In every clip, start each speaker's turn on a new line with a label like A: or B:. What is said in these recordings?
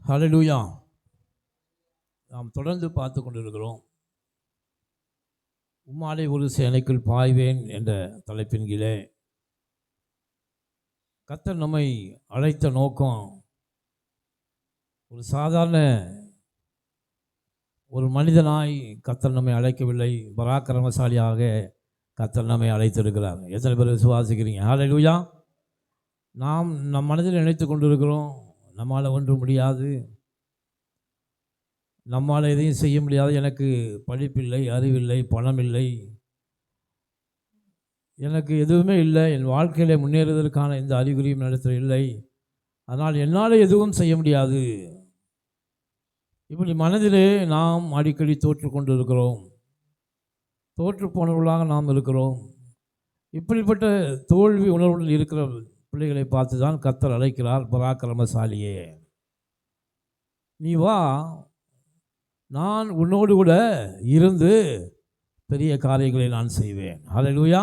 A: ஹல்லேலூயா. நாம் தொடர்ந்து பார்த்து கொண்டிருக்கிறோம். உம்மாலே ஒரு சேனைக்குள் பாய்வேன் என்ற தலைப்பின் கீழே கர்த்தர் நம்மை அழைத்த நோக்கம் ஒரு சாதாரண ஒரு மனிதனாய் கர்த்தர் நம்மை அழைக்கவில்லை. பராக்கிரமசாலியாக கர்த்தர் நம்மை அழைத்திருக்கிறார். எத்தனை பேர் விசுவாசிக்கிறீங்க? ஹல்லேலூயா. நாம் நம் மனதில் நினைத்து கொண்டிருக்கிறோம், நம்மால் ஒன்றும் முடியாது, நம்மால் எதையும் செய்ய முடியாது, எனக்கு படிப்பில்லை, அறிவில்லை, பணம் இல்லை, எனக்கு எதுவுமே இல்லை, என் வாழ்க்கையில் முன்னேறுவதற்கான எந்த அறிகுறியும் நடத்த இல்லை, அதனால் என்னால் எதுவும் செய்ய முடியாது. இப்படி மனதிலே நாம் அடிக்கடி தோற்று கொண்டு இருக்கிறோம், தோற்று போனவர்களாக நாம் இருக்கிறோம். இப்படிப்பட்ட தோல்வி உணர்வுடன் இருக்கிற பிள்ளைகளை பார்த்து தான் கர்த்தர் அழைக்கிறார். பராக்கிரமசாலியே, நீ வா, நான் உன்னோடு கூட இருந்து பெரிய காரியங்களை நான் செய்வேன். ஹல்லேலூயா.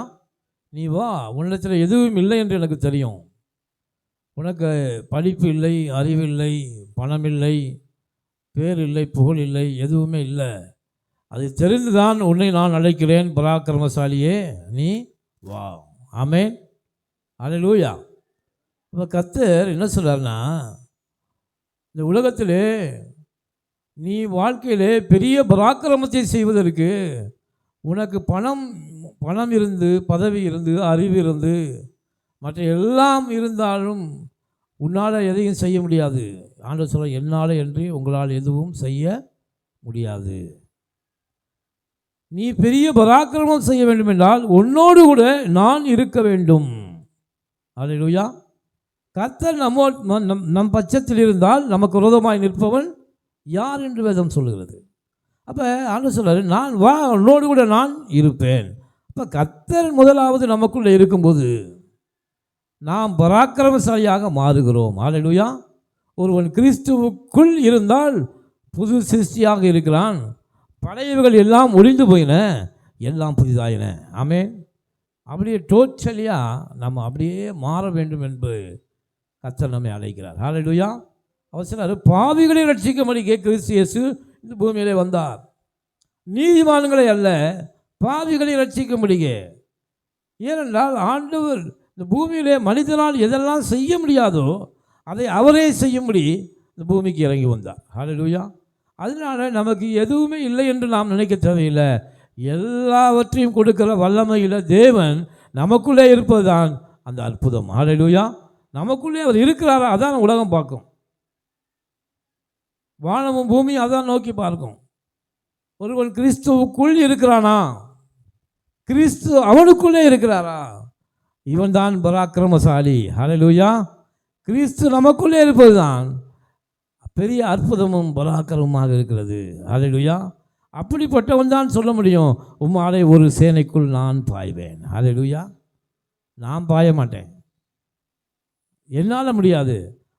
A: நீ வா, உன்னிடத்தில் எதுவும் இல்லை என்று எனக்கு தெரியும். உனக்கு படிப்பு இல்லை, அறிவில்லை, பணம் இல்லை, பேர் இல்லை, புகழ் இல்லை, எதுவுமே இல்லை. அது தெரிந்துதான் உன்னை நான் அழைக்கிறேன். பராக்கிரமசாலியே, நீ வா. ஆமென். ஹல்லேலூயா. இப்போ கர்த்தர் என்ன சொல்கிறார்னா, இந்த உலகத்திலே நீ வாழ்க்கையிலே பெரிய பராக்கிரமத்தை செய்வதற்கு உனக்கு பணம் இருந்து, பதவி இருந்து, அறிவு இருந்து, மற்ற எல்லாம் இருந்தாலும் உன்னால் எதையும் செய்ய முடியாது. ஆண்டவர் சொல்ல, என்னால் என்று உங்களால் எதுவும் செய்ய முடியாது. நீ பெரிய பராக்கிரமம் செய்ய வேண்டும் என்றால் உன்னோடு கூட நான் இருக்க வேண்டும். ஹல்லேலூயா. கர்த்தர் நம் பட்சத்தில் இருந்தால் நமக்கு விரோதமாய் நிற்பவன் யார் என்று வேதம் சொல்லுகிறது. அப்போ ஆண்டவர் சொல்றாரு, நான் வா, உன்னோடு கூட நான் இருப்பேன். அப்போ கர்த்தர் முதலாவது நமக்குள்ளே இருக்கும்போது நாம் பராக்கிரமசாலியாக மாறுகிறோம். ஹல்லேலூயா. ஒருவன் கிறிஸ்துவுக்குள் இருந்தால் புது சிருஷ்டியாக இருக்கிறான். பழையவைகள் எல்லாம் ஒழிந்து போயின, எல்லாம் புதிதாயின. ஆமென். அப்படியே டோட்டலியாக நம்ம அப்படியே மாற வேண்டும் என்று கர்த்தர் நம்மை அழைக்கிறார். ஹல்லேலூயா. அவர் சொன்னார், பாவிகளை ரட்சிக்கும்படிக்கே கிறிஸ்து இயேசு இந்த பூமியிலே வந்தார். நீதிமான்களை அல்ல, பாவிகளை ரட்சிக்கும்படிக்கே. ஏனென்றால் ஆண்டவர் இந்த பூமியிலே மனிதனால் எதெல்லாம் செய்ய முடியாதோ அதை அவரே செய்யும்படி இந்த பூமிக்கு இறங்கி வந்தார். ஹல்லேலூயா. அதனால் நமக்கு எதுவுமே இல்லை என்று நாம் நினைக்க தேவையில்லை. எல்லாவற்றையும் கொடுக்கிற வல்லமையில் தேவன் நமக்குள்ளே இருப்பது தான் அந்த அற்புதம். ஹல்லேலூயா. நமக்குள்ளே அவர் இருக்கிறாரா, அதான் உலகம் பார்க்கும். வானமும் பூமியும் அதான் நோக்கி பார்க்கும். ஒருவன் கிறிஸ்துவுக்குள் இருக்கிறானா, கிறிஸ்து அவனுக்குள்ளே இருக்கிறாரா, இவன் தான் பராக்கிரமசாலி. ஹல்லேலூயா. கிறிஸ்து நமக்குள்ளே இருப்பது தான் பெரிய அற்புதமும் பராக்கிரமமாக இருக்கிறது. ஹல்லேலூயா. அப்படிப்பட்டவன் தான் சொல்ல முடியும், உம்மாலே ஒரு சேனைக்குள் நான் பாய்வேன். ஹல்லேலூயா. நான் பாய மாட்டேன், என்னால் முடியாது.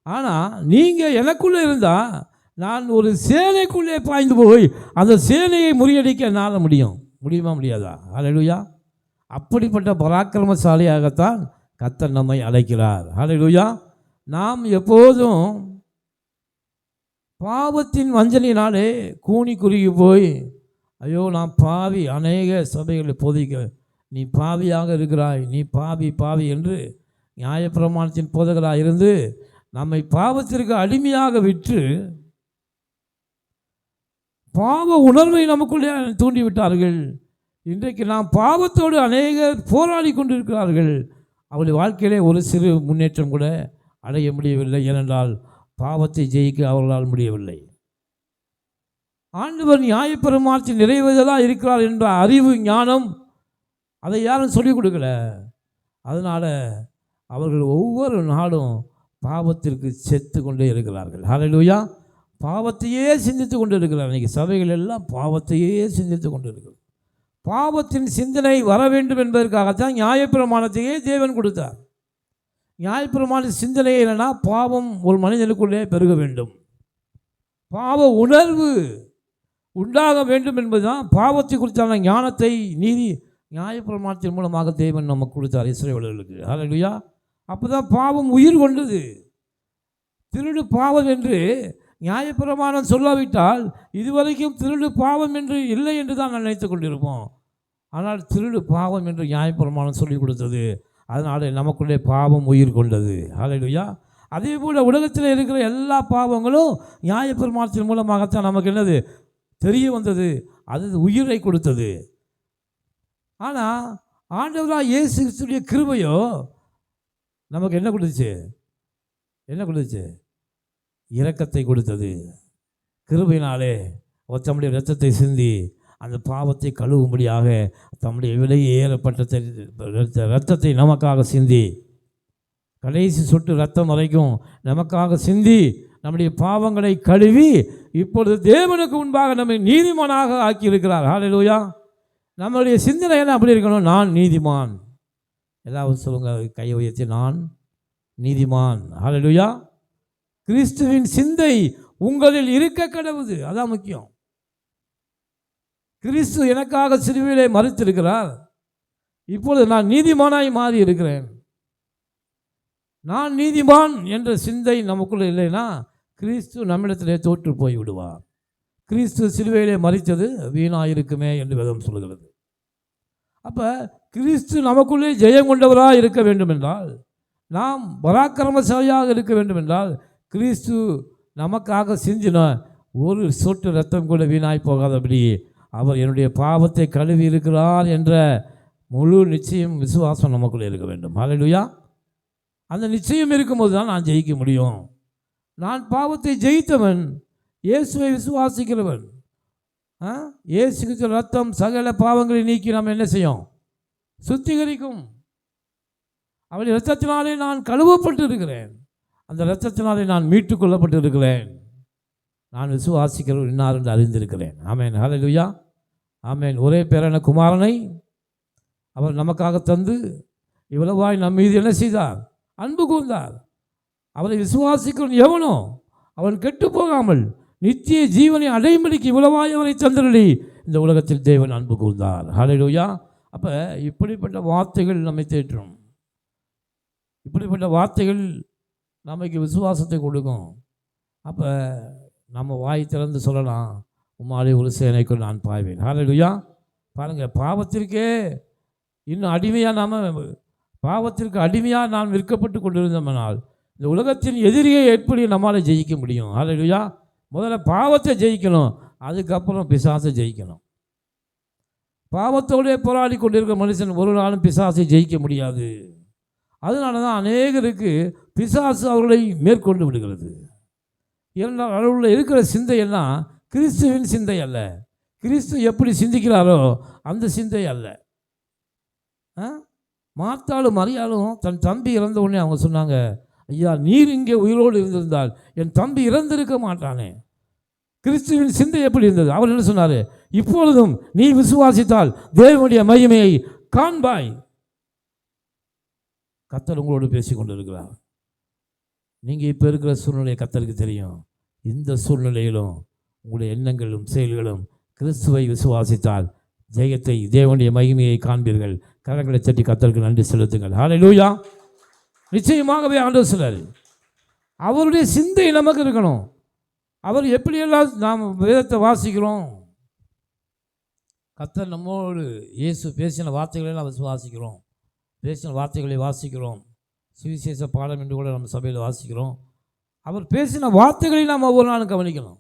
A: ஆனால் நீங்கள் எனக்குள்ளே இருந்தால் நான் ஒரு சேனைக்குள்ளே பாய்ந்து போய் அந்த சேனையை முறியடிக்க என்னால் முடியுமா முடியாதா? ஹல்லேலூயா. அப்படிப்பட்ட பராக்கிரமசாலியாகத்தான் கர்த்தர் நம்மை அழைக்கிறார். ஹல்லேலூயா. நாம் எப்போதும் பாவத்தின் வஞ்சனையினாலே கூனி குறுகி போய், ஐயோ நான் பாவி, அநேக சபைகளை போதிக்க நீ பாவியாக இருக்கிறாய், நீ பாவி என்று நியாயப்பிரமாணத்தின் போதகராக இருந்து நம்மை பாவத்திற்கு அடிமையாக விற்று பாவ உணர்வை நமக்குள்ளே தூண்டிவிட்டார்கள். இன்றைக்கு நாம் பாவத்தோடு அநேகர் போராடி கொண்டிருக்கிறார்கள். அவருடைய வாழ்க்கையிலே ஒரு சிறு முன்னேற்றம் கூட அடைய முடியவில்லை. ஏனென்றால் பாவத்தை ஜெயிக்க அவர்களால் முடியவில்லை. ஆண்டவர் நியாயப்பிரமாணத்தில் நிறைவேறதாக இருக்கிறார் என்ற அறிவு, ஞானம் அதை யாரும் சொல்லிக் கொடுக்கல. அதனால் அவர்கள் ஒவ்வொரு நாளும் பாவத்திற்கு செத்து கொண்டே இருக்கிறார்கள். ஹல்லேலூயா. பாவத்தையே சிந்தித்து கொண்டு இருக்கிறார். இன்றைக்கி சபைகள் எல்லாம் பாவத்தையே சிந்தித்து கொண்டு இருக்கிறது. பாவத்தின் சிந்தனை வர வேண்டும் என்பதற்காகத்தான் நியாயப்பிரமாணத்தையே தேவன் கொடுத்தார். நியாயப்பிரமாண சிந்தனை என்னன்னா, பாவம் ஒரு மனிதனுக்குள்ளே பெருக வேண்டும், பாவ உணர்வு உண்டாக வேண்டும் என்பதுதான் பாவத்தை குறித்தான ஞானத்தை நீதி நியாயப்பிரமாணத்தின் மூலமாக தேவன் நமக்கு கொடுத்தார் இஸ்ரவேலர்களுக்கு. ஹல்லேலூயா. அப்போ தான் பாவம் உயிர் கொண்டது. திருடு பாவம் என்று நியாயப்பிரமாணம் சொல்லாவிட்டால் இதுவரைக்கும் திருடு பாவம் என்று இல்லை என்று தான் நான் நினைத்து கொண்டிருப்போம். ஆனால் திருடு பாவம் என்று நியாயப்பிரமாணம் சொல்லிக் கொடுத்தது. அதனால் நமக்குள்ளே பாவம் உயிர் கொண்டது. ஹல்லேலூயா. அதே போல் உலகத்தில் இருக்கிற எல்லா பாவங்களும் நியாயப்பிரமாணத்தின் மூலமாகத்தான் நமக்கு என்னது தெரிய வந்தது. அது உயிரை கொடுத்தது. ஆனால் ஆண்டவராக இயேசு கிறிஸ்துவின் கிருபையோ நமக்கு என்ன கொடுத்துச்சு? என்ன கொடுத்துச்சு? இரக்கத்தை கொடுத்தது. கிருபையினாலே அவர் தம்முடைய இரத்தத்தை சிந்தி அந்த பாவத்தை கழுவும்படியாக தம்முடைய விலையேறப்பட்ட இரத்தத்தை நமக்காக சிந்தி, கடைசி சொட்டு இரத்தம் வரைக்கும் நமக்காக சிந்தி நம்முடைய பாவங்களை கழுவி இப்பொழுது தேவனுக்கு முன்பாக நம்மை நீதிமானாக ஆக்கியிருக்கிறார். ஹல்லேலூயா. நம்மளுடைய சிந்தனை என்ன அப்படி இருக்கணும்? நான் நீதிமான். எல்லாரும் சொல்லுங்கள், கையை உயர்த்தி, நான் நீதிமான். ஹல்லேலூயா. கிறிஸ்துவின் சிந்தை உங்களில் இருக்க கடவுது. அதான் முக்கியம். கிறிஸ்து எனக்காக சிலுவையிலே மரித்திருக்கிறார். இப்பொழுது நான் நீதிமானாய் மாறி இருக்கிறேன். நான் நீதிமான் என்ற சிந்தை நமக்குள்ள இல்லைன்னா கிறிஸ்து நம்மிடத்திலே தோற்று போய் விடுவார். கிறிஸ்து சிலுவையிலே மரித்தது வீணாயிருக்குமே என்று வேதம் சொல்கிறது. அப்போ கிறிஸ்து நமக்குள்ளே ஜெயம் கொண்டவராக இருக்க வேண்டும் என்றால், நாம் பராக்கிரமசாலியாக இருக்க வேண்டும் என்றால், கிறிஸ்து நமக்காக சிந்தின ஒரு சொட்டு ரத்தம் கூட வீணாய் போகாதபடி அவர் என்னுடைய பாவத்தை கழுவி இருக்கிறார் என்ற முழு நிச்சயம் விசுவாசம் நமக்குள்ளே இருக்க வேண்டும். ஹல்லேலூயா. அந்த நிச்சயம் இருக்கும்போது தான் நான் ஜெயிக்க முடியும். நான் பாவத்தை ஜெயித்தவன், இயேசுவை விசுவாசிக்கிறவன். இயேசு கிறிஸ்து ரத்தம் சகல பாவங்களை நீக்கி நாம் என்ன செய்யும்? சுத்திகரிக்கும். அவருடைய இரத்தத்தினாலே நான் கழுவப்பட்டு இருக்கிறேன். அந்த இரத்தத்தினாலே நான் மீட்டு கொள்ளப்பட்டு இருக்கிறேன். நான் விசுவாசிக்கிறவர் இன்னார் என்று அறிந்திருக்கிறேன். ஆமேன். ஹல்லேலூயா. ஆமேன். ஒரே பேரான குமாரனை அவர் நமக்காக தந்து இவ்வளவாய் நம் மீது என்ன செய்தார்? அன்பு கூர்ந்தார். அவரை விசுவாசிக்கிறவன் எவனோ அவன் கெட்டு போகாமல் நித்திய ஜீவனை அடையும்படிக்கு இவ்வளவாய் அவரை தந்தருளி இந்த உலகத்தில் தேவன் அன்பு கூர்ந்தார். ஹல்லேலூயா. அப்போ இப்படிப்பட்ட வார்த்தைகள் நம்மை தேற்றும். இப்படிப்பட்ட வார்த்தைகள் நமக்கு விசுவாசத்தை கொடுக்கும். அப்போ நம்ம வாய் திறந்து சொல்லலாம், உம்மாலே ஒரு சேனைக்குள் நான் பாய்வேன். ஹல்லேலூயா. பாருங்கள், பாவத்திற்கே இன்னும் அடிமையாக பாவத்திற்கு அடிமையாக நாம் விற்கப்பட்டு கொண்டிருந்தோம்னால் இந்த உலகத்தின் எதிரியை எப்படி நம்மளால் ஜெயிக்க முடியும்? ஹல்லேலூயா. முதல்ல பாவத்தை ஜெயிக்கணும், அதுக்கப்புறம் பிசாசை ஜெயிக்கணும். பாவத்தோடே போராடி கொண்டிருக்கிற மனுஷன் ஒரு நாளும் பிசாசை ஜெயிக்க முடியாது. அதனால தான் அநேகருக்கு பிசாசு அவர்களை மேற்கொண்டு விடுகிறது. இரண்டாம் அளவில் இருக்கிற சிந்தையெல்லாம் கிறிஸ்துவின் சிந்தை அல்ல. கிறிஸ்து எப்படி சிந்திக்கிறாரோ அந்த சிந்தை அல்ல. மார்த்தாளும் மரியாளும் தன் தம்பி இறந்த உடனே அவங்க சொன்னாங்க, ஐயா, நீர் இங்கே உயிரோடு இருந்திருந்தால் என் தம்பி இறந்திருக்க மாட்டானே. கிறிஸ்துவின் சிந்தை எப்படி இருந்தது? அவர் என்ன சொன்னார்? இப்பொழுதும் நீ விசுவாசித்தால் தேவனுடைய மகிமையை காண்பாய். கர்த்தர் உங்களோடு பேசி கொண்டு இருக்கிறார். நீங்கள் இப்போ இருக்கிற சூழ்நிலையை கர்த்தருக்கு தெரியும். இந்த சூழ்நிலையிலும் உங்களுடைய எண்ணங்களும் செயல்களும் கிறிஸ்துவை விசுவாசித்தால் ஜெயத்தை, தேவனுடைய மகிமையை காண்பீர்கள். கரங்களை தட்டி கர்த்தருக்கு நன்றி செலுத்துங்கள். ஹல்லேலூயா. நிச்சயமாகவே ஆண்டவர் சொல்றார், அவருடைய சிந்தை நமக்கு இருக்கணும். அவர் எப்படியெல்லாம் நாம் வேதத்தை வாசிக்கிறோம், கர்த்தர் நம்மோடு இயேசு பேசின வார்த்தைகளெல்லாம் விசுவாசிக்கிறோம், பேசின வார்த்தைகளை வாசிக்கிறோம். சுவிசேஷ பாடம் என்று கூட நம்ம சபையில் வாசிக்கிறோம். அவர் பேசின வார்த்தைகளை நாம் ஒவ்வொரு நாளும் கவனிக்கணும்.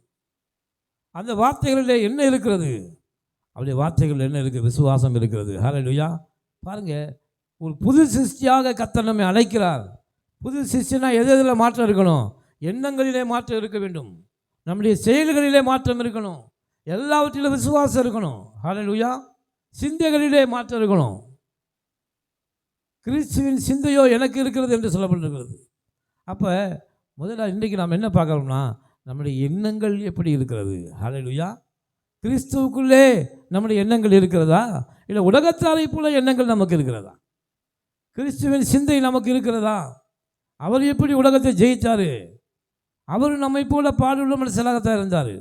A: அந்த வார்த்தைகளில் என்ன இருக்கிறது? அவருடைய வார்த்தைகள் என்ன இருக்குது? விசுவாசம் இருக்கிறது. ஹல்லேலூயா. பாருங்கள், ஒரு புது சிருஷ்டியாக கர்த்தர் நம்மை அழைக்கிறார். புது சிருஷ்டினா எதில் மாற்றம் இருக்கணும்? எண்ணங்களிலே மாற்றம் இருக்க வேண்டும். நம்முடைய செயல்களிலே மாற்றம் இருக்கணும். எல்லாவற்றிலும் விசுவாசம் இருக்கணும். ஹல்லேலூயா. சிந்தைகளிலே மாற்றம் இருக்கணும். கிறிஸ்துவின் சிந்தையோ எனக்கு இருக்கிறது என்று சொல்லப்பட்டிருக்கிறது. அப்போ முதல்ல இன்றைக்கு நாம் என்ன பார்க்குறோம்னா, நம்முடைய எண்ணங்கள் எப்படி இருக்கிறது? ஹல்லேலூயா. கிறிஸ்துவுக்குள்ளே நம்முடைய எண்ணங்கள் இருக்கிறதா, இல்லை உலகத்தாரை போல எண்ணங்கள் நமக்கு இருக்கிறதா? கிறிஸ்துவின் சிந்தை நமக்கு இருக்கிறதா? அவர் எப்படி உலகத்தை ஜெயித்தார்? அவர் நம்மை போல பாடுள்ள மனுஷனாகத்தான் இருந்தார்.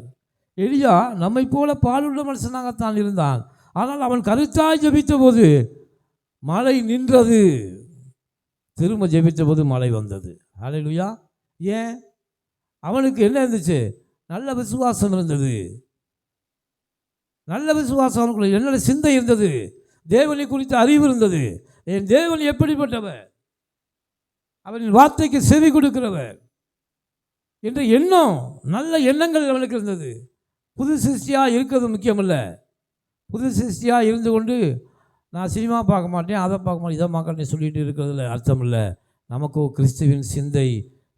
A: எலியா நம்மை போல பாடுள்ள மனுஷனாகத்தான் இருந்தான். ஆனால் அவன் கருத்தாய் ஜெபித்த போது மழை நின்றது, திரும்ப ஜெபித்த போது மழை வந்தது. ஹல்லேலூயா. ஏன்? அவனுக்கு என்ன இருந்துச்சு? நல்ல விசுவாசம் இருந்தது. நல்ல விசுவாசம் அவனுக்குள்ள என்னோட சிந்தை இருந்தது. தேவனை குறித்த அறிவு இருந்தது. என் தேவன் எப்படிப்பட்டவர், அவரின் வார்த்தைக்கு செவி கொடுக்கிறவர் என்ற எண்ணம், நல்ல எண்ணங்கள் அவனுக்கு இருந்தது. புது சிருஷ்டியாக இருக்கிறது முக்கியமில்லை. புது சிருஷ்டியாக இருந்து கொண்டு நான் சினிமா பார்க்க மாட்டேன், அதை பார்க்க மாட்டேன், இதை பார்க்க சொல்லிட்டு இருக்கிறதுல அர்த்தம் இல்லை. நமக்கு கிறிஸ்துவின் சிந்தை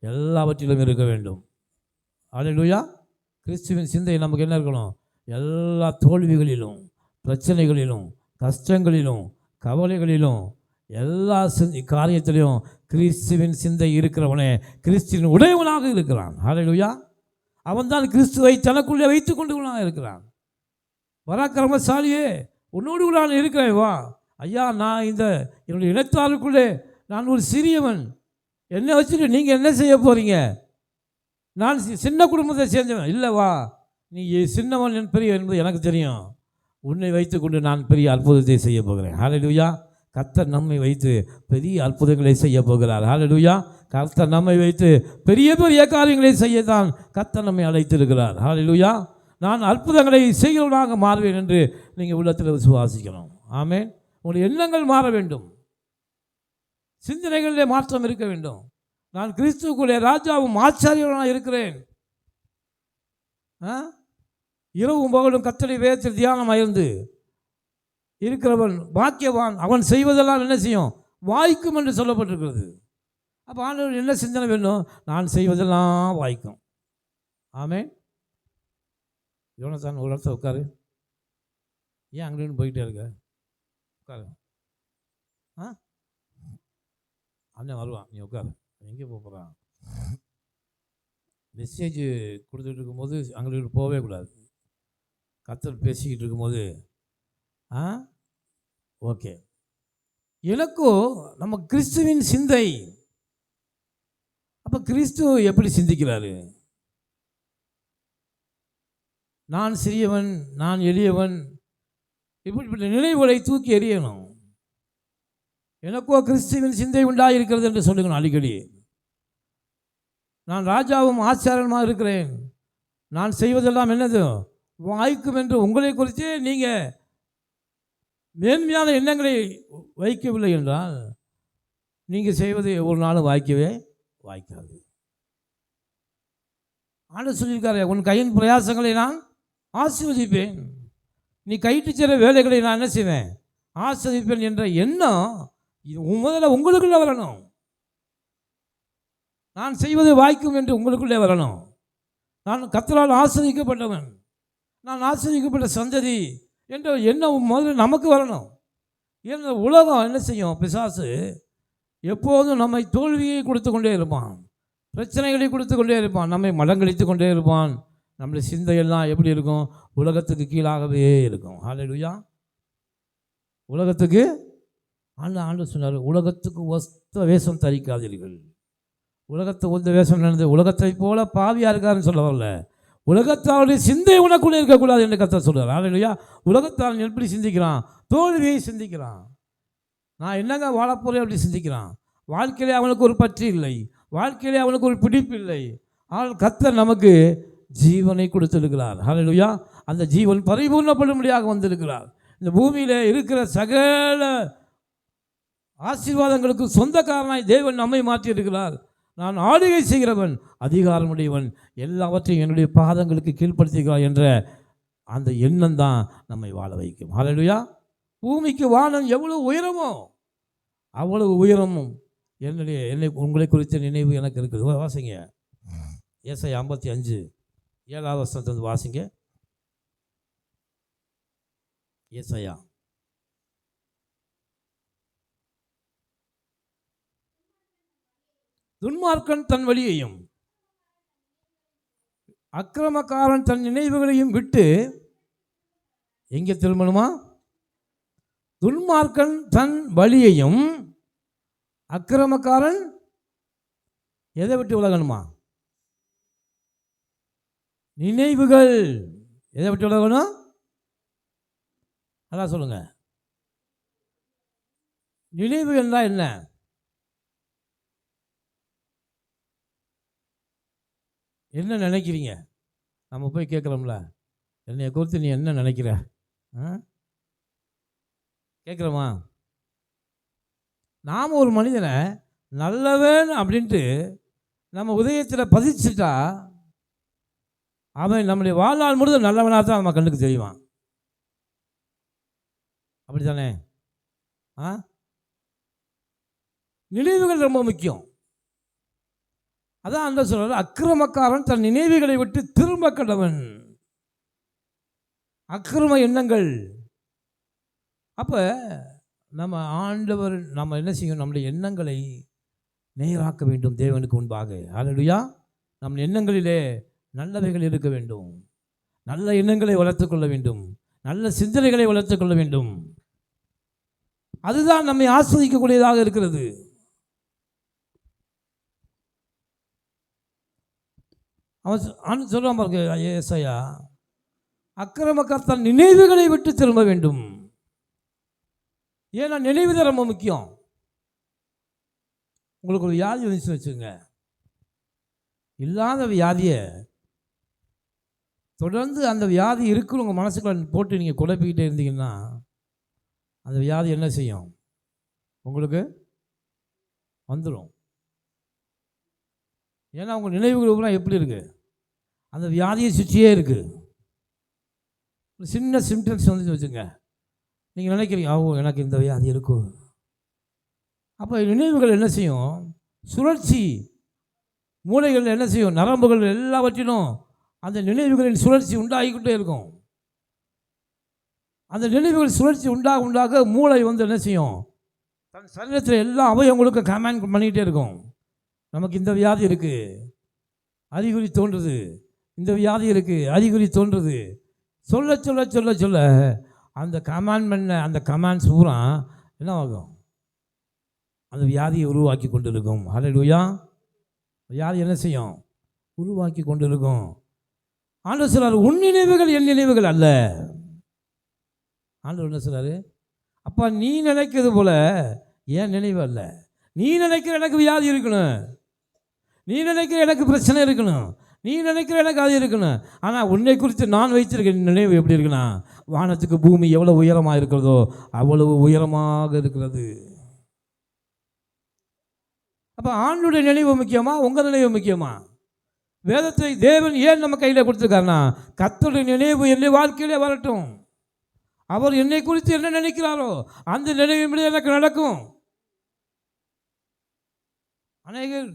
A: எல்லாவற்றிலும் இருக்க வேண்டும். அல்லேலூயா. கிறிஸ்துவின் சிந்தை நமக்கு என்ன இருக்கணும்? எல்லா தோல்விகளிலும், பிரச்சனைகளிலும், கஷ்டங்களிலும், கவலைகளிலும், எல்லா காரியத்திலையும் கிறிஸ்துவின் சிந்தை இருக்கிறவனே கிறிஸ்துவின் உடையவனாக இருக்கிறான். அல்லேலூயா. அவன்தான் கிறிஸ்துவை தனக்குள்ளே வைத்து கொண்டவனாக இருக்கிறான். பராக்கிரமசாலியே, உன்னோடு கூட நான் இருக்கிறேன், வா. ஐயா, நான் என்னுடைய இனத்தாருக்குள்ளே நான் ஒரு சிறியவன், என்னை வச்சுட்டு நீங்கள் என்ன செய்ய போகிறீங்க? நான் சின்ன குடும்பத்தை சேர்ந்தவன் இல்லை, வா. நீ சின்னவன் என் பெரிய என்பது எனக்கு தெரியும். உன்னை வைத்து கொண்டு நான் பெரிய அற்புதத்தை செய்ய போகிறேன். ஹல்லேலூயா. கர்த்தர் நம்மை வைத்து பெரிய அற்புதங்களை செய்ய போகிறார். ஹல்லேலூயா. கர்த்தர் நம்மை வைத்து பெரிய பெரிய காரியங்களை செய்யத்தான் கர்த்தர் நம்மை அழைத்திருக்கிறார். ஹல்லேலூயா. நான் அற்புதங்களை செய்கிறவனாக மாறுவேன் என்று நீங்கள் உள்ளத்தில் விசுவாசிக்கணும். ஆமென். உங்களுடைய எண்ணங்கள் மாற வேண்டும், சிந்தனைகளிலே மாற்றம் இருக்க வேண்டும். நான் கிறிஸ்துவுக்குள்ளே ராஜாவும் ஆச்சாரியனாக இருக்கிறேன். இரவும் பகலும் கர்த்தருடைய வேதத்தில் தியானமாக இருந்து இருக்கிறவன் பாக்கியவான், அவன் செய்வதெல்லாம் என்ன செய்யும்? வாய்க்கும் என்று சொல்லப்பட்டிருக்கிறது. அப்போ ஆண்டவர் என்ன சிந்தனை வேணும்? நான் செய்வதெல்லாம் வாய்க்கும். ஆமென். யோனத்தான் ஒரு இடத்துல உட்காரு. ஏன் அங்கேன்னு போயிட்டே இருக்க? உட்காரு. அண்ணன் வருவான், நீ உட்காரு. எங்கே போகிறான்? மெசேஜ் கொடுத்துட்டு இருக்கும்போது அங்கே போகவே கூடாது. கர்த்தர் பேசிக்கிட்டு இருக்கும்போது ஓகே. எனக்கும் நம்ம கிறிஸ்துவின் சிந்தை. அப்போ கிறிஸ்து எப்படி சிந்திக்கிறாரு? நான் சிறியவன், நான் எளியவன், இப்படிப்பட்ட நினைவுகளை தூக்கி எறியணும். எனக்கோ கிறிஸ்துவின் சிந்தை உண்டாயிருக்கிறது என்று சொல்லுங்கள் அடிக்கடி. நான் ராஜாவும் ஆச்சாரமாக இருக்கிறேன், நான் செய்வதெல்லாம் என்னது? வாய்க்கும் என்று உங்களை குறித்தே நீங்கள் மேன்மையான எண்ணங்களை வைக்கவில்லை என்றால் நீங்கள் செய்வது ஒரு நாளும் வாய்க்கவே வாய்க்காது. ஆண்டவர் சொல்லியிருக்காரு, உன் கையின் பிரயாசங்களை நான் ஆசீர்வதிப்பேன், நீ கைட்டு செய்கிற வேலைகளை நான் என்ன செய்வேன்? ஆசீர்வதிப்பேன் என்ற எண்ணம் முதல்ல உங்களுக்குள்ளே வரணும். நான் செய்வது வாய்க்கும் என்று உங்களுக்குள்ளே வரணும். நான் கர்த்தரால் ஆசீர்வதிக்கப்பட்டவன், நான் ஆசீர்வதிக்கப்பட்ட சந்ததி என்ற எண்ணம் முதல்ல நமக்கு வரணும். ஏன்னா உலகம் என்ன செய்யும்? பிசாசு எப்போதும் நம்மை தோல்வியை கொடுத்து கொண்டே இருப்பான், பிரச்சனைகளை கொடுத்து கொண்டே இருப்பான், நம்மை மடங்கடித்து கொண்டே இருப்பான். நம்முடைய சிந்தையெல்லாம் எப்படி இருக்கும்? உலகத்துக்கு கீழாகவே இருக்கும். ஹல்லேலூயா. உலகத்துக்கு ஆண்டு சொன்னார், உலகத்துக்கு ஒத்த வேஷம் தரிக்காதீர்கள். உலகத்தை ஒத்த வேஷம் நடந்து உலகத்தை போல பாவியாக இருக்காருன்னு சொல்ல வரல. உலகத்தாருடைய சிந்தை உனக்குள்ளே இருக்கக்கூடாது என்று கர்த்தர் சொல்கிறார். ஹல்லேலூயா. உலகத்தால் எப்படி சிந்திக்கிறான்? தோல்வியை சிந்திக்கிறான். நான் என்னங்க வாழப்போறேன் அப்படி சிந்திக்கிறான். வாழ்க்கையிலே அவனுக்கு ஒரு பற்று இல்லை, வாழ்க்கையிலே அவனுக்கு ஒரு பிடிப்பு இல்லை. ஆனால் கர்த்தர் நமக்கு ஜீவனை கொடுத்திருக்கிறார். ஹல்லேலூயா. அந்த ஜீவன் பரிபூர்ணப்படும்படியாக வந்திருக்கிறார். இந்த பூமியில் இருக்கிற சகல ஆசீர்வாதங்களுக்கு சொந்தக்காரனாய் தேவன் நம்மை மாற்றியிருக்கிறார். நான் ஆளுகை செய்கிறவன், அதிகாரமுடையவன், எல்லாவற்றையும் என்னுடைய பாதங்களுக்கு கீழ்ப்படுத்துகிறார் என்ற அந்த எண்ணம் தான் நம்மை வாழ வைக்கும். ஹல்லேலூயா. பூமிக்கு வானம் எவ்வளவு உயரமோ அவ்வளவு உயரமும் என்னை உங்களை குறித்த நினைவு எனக்கு இருக்குது. வாசிங்க ஏசாயா 55 7வது வசனத்திலிருந்து வாசிங்க. ஏசாயா துன்மார்க்கன் தன் வழியையும் அக்கிரமக்காரன் தன் நினைவுகளையும் விட்டு எங்கே திரும்பணுமா? துன்மார்க்கன் தன் வழியையும் அக்கிரமக்காரன் எதை விட்டு விலகணுமா? நினைவுகள் எதை விட்டு விலகணும்? அதான் சொல்லுங்க. நினைவுகள்னா என்ன? என்ன நினைக்கிறீங்க? நம்ம போய் கேட்குறோம்ல, என்னைய குறித்து நீ என்ன நினைக்கிற? கேட்குறோமா? நாம் ஒரு மனிதனை நல்லவன் அப்படின்ட்டு நம்ம உதயத்தில் பதிச்சுட்டா அவன் நம்முடைய வாழ்நாள் முழுதும் நல்லவனாக தான் நம்ம கண்ணுக்கு தெரியுவான். அப்படி தானே? நினைவுகள் ரொம்ப முக்கியம். அதான் அந்த சொல்ற, அக்கிரமக்காரன் தன் நினைவுகளை விட்டு திரும்ப கடவன். அக்கிரம எண்ணங்கள். அப்போ நம்ம ஆண்டவர் நம்ம என்ன செய்யும்? நம்முடைய எண்ணங்களை நேராக்க வேண்டும் தேவனுக்கு முன்பாக. அல்லேலூயா. நம் எண்ணங்களிலே நல்லவைகள் இருக்க வேண்டும். நல்ல எண்ணங்களை வளர்த்து கொள்ள வேண்டும். நல்ல சிந்தனைகளை வளர்த்து கொள்ள வேண்டும். அதுதான் நம்மை ஆஸ்வதிக்கக்கூடியதாக இருக்கிறது. அவன் சொல்றான் பாருங்க, ஏசாயா, அக்கிரமக்காரன் தன் நினைவுகளை விட்டு திரும்ப வேண்டும். ஏன்னா நினைவு தான் ரொம்ப முக்கியம். உங்களுக்கு ஒரு வியாதி வந்துச்சுன்னு வச்சுங்க, இல்லாத வியாதியை தொடர்ந்து அந்த வியாதி இருக்குன்னு உங்கள் மனசுக்குள்ள போட்டு நீங்கள் குழப்பிக்கிட்டே இருந்தீங்கன்னா அந்த வியாதி என்ன செய்யும்? உங்களுக்கு வந்துடும். ஏன்னா உங்கள் நினைவுகள் எப்படி இருக்குது? அந்த வியாதியை சுற்றியே இருக்குது. ஒரு சின்ன சிம்டம்ஸ் வந்துச்சு வச்சுங்க, நீங்கள் நினைக்கிறீங்க, எனக்கு இந்த வியாதி இருக்கும். அப்போ நினைவுகள் என்ன செய்யும்? சுழற்சி மூளைகள் என்ன செய்யும்? நரம்புகள் எல்லாவற்றிலும் அந்த நினைவுகளின் சுழற்சி உண்டாகிக்கிட்டே இருக்கும். அந்த நினைவுகள் சுழற்சி உண்டாக மூளை என்ன செய்யும்? தன் சரீரத்தில் எல்லா அவயவங்களுக்கு கமெண்ட் பண்ணிக்கிட்டே இருக்கும். நமக்கு இந்த வியாதி இருக்குது, அறிகுறி தோன்றுது. இந்த வியாதி இருக்குது, அறிகுறி தோன்றுது. சொல்ல சொல்ல சொல்ல சொல்ல அந்த அந்த கமெண்ட்ஸ் பூரா என்ன ஆகும்? அந்த வியாதியை உருவாக்கி கொண்டு இருக்கும். ஹல்லேலூயா. வியாதி என்ன செய்யும்? உருவாக்கி கொண்டு இருக்கும். ஆண்டவர் சொல்றாரு, உன் நினைவுகள் என் நினைவுகள் அல்ல. ஆண்டவர் என்ன சொல்றாரு? அப்பா, நீ நினைக்கிறது போல ஏன் நினைவு அல்ல. நீ நினைக்கிற எனக்கு வியாதி இருக்கணும், நீ நினைக்கிற எனக்கு பிரச்சனை இருக்கணும், நீ நினைக்கிற எனக்கு அது இருக்கணும். ஆனால் உன்னை குறித்து நான் வைத்திருக்க நினைவு எப்படி இருக்குன்னா, வானத்துக்கு பூமி எவ்வளோ உயரமாக இருக்கிறதோ அவ்வளவு உயரமாக இருக்கிறது. அப்போ ஆண்டுடைய நினைவு முக்கியமா, உங்கள் நினைவு முக்கியமா? வேதத்தை தேவன் ஏன் நம்ம கையில் கொடுத்துருக்காருன்னா, கர்த்தருடைய நினைவு என்னை வாழ்க்கையிலே வரட்டும். அவர் என்னை குறித்து என்ன நினைக்கிறாரோ அந்த நினைவு எனக்கு நடக்கும். அநேகர்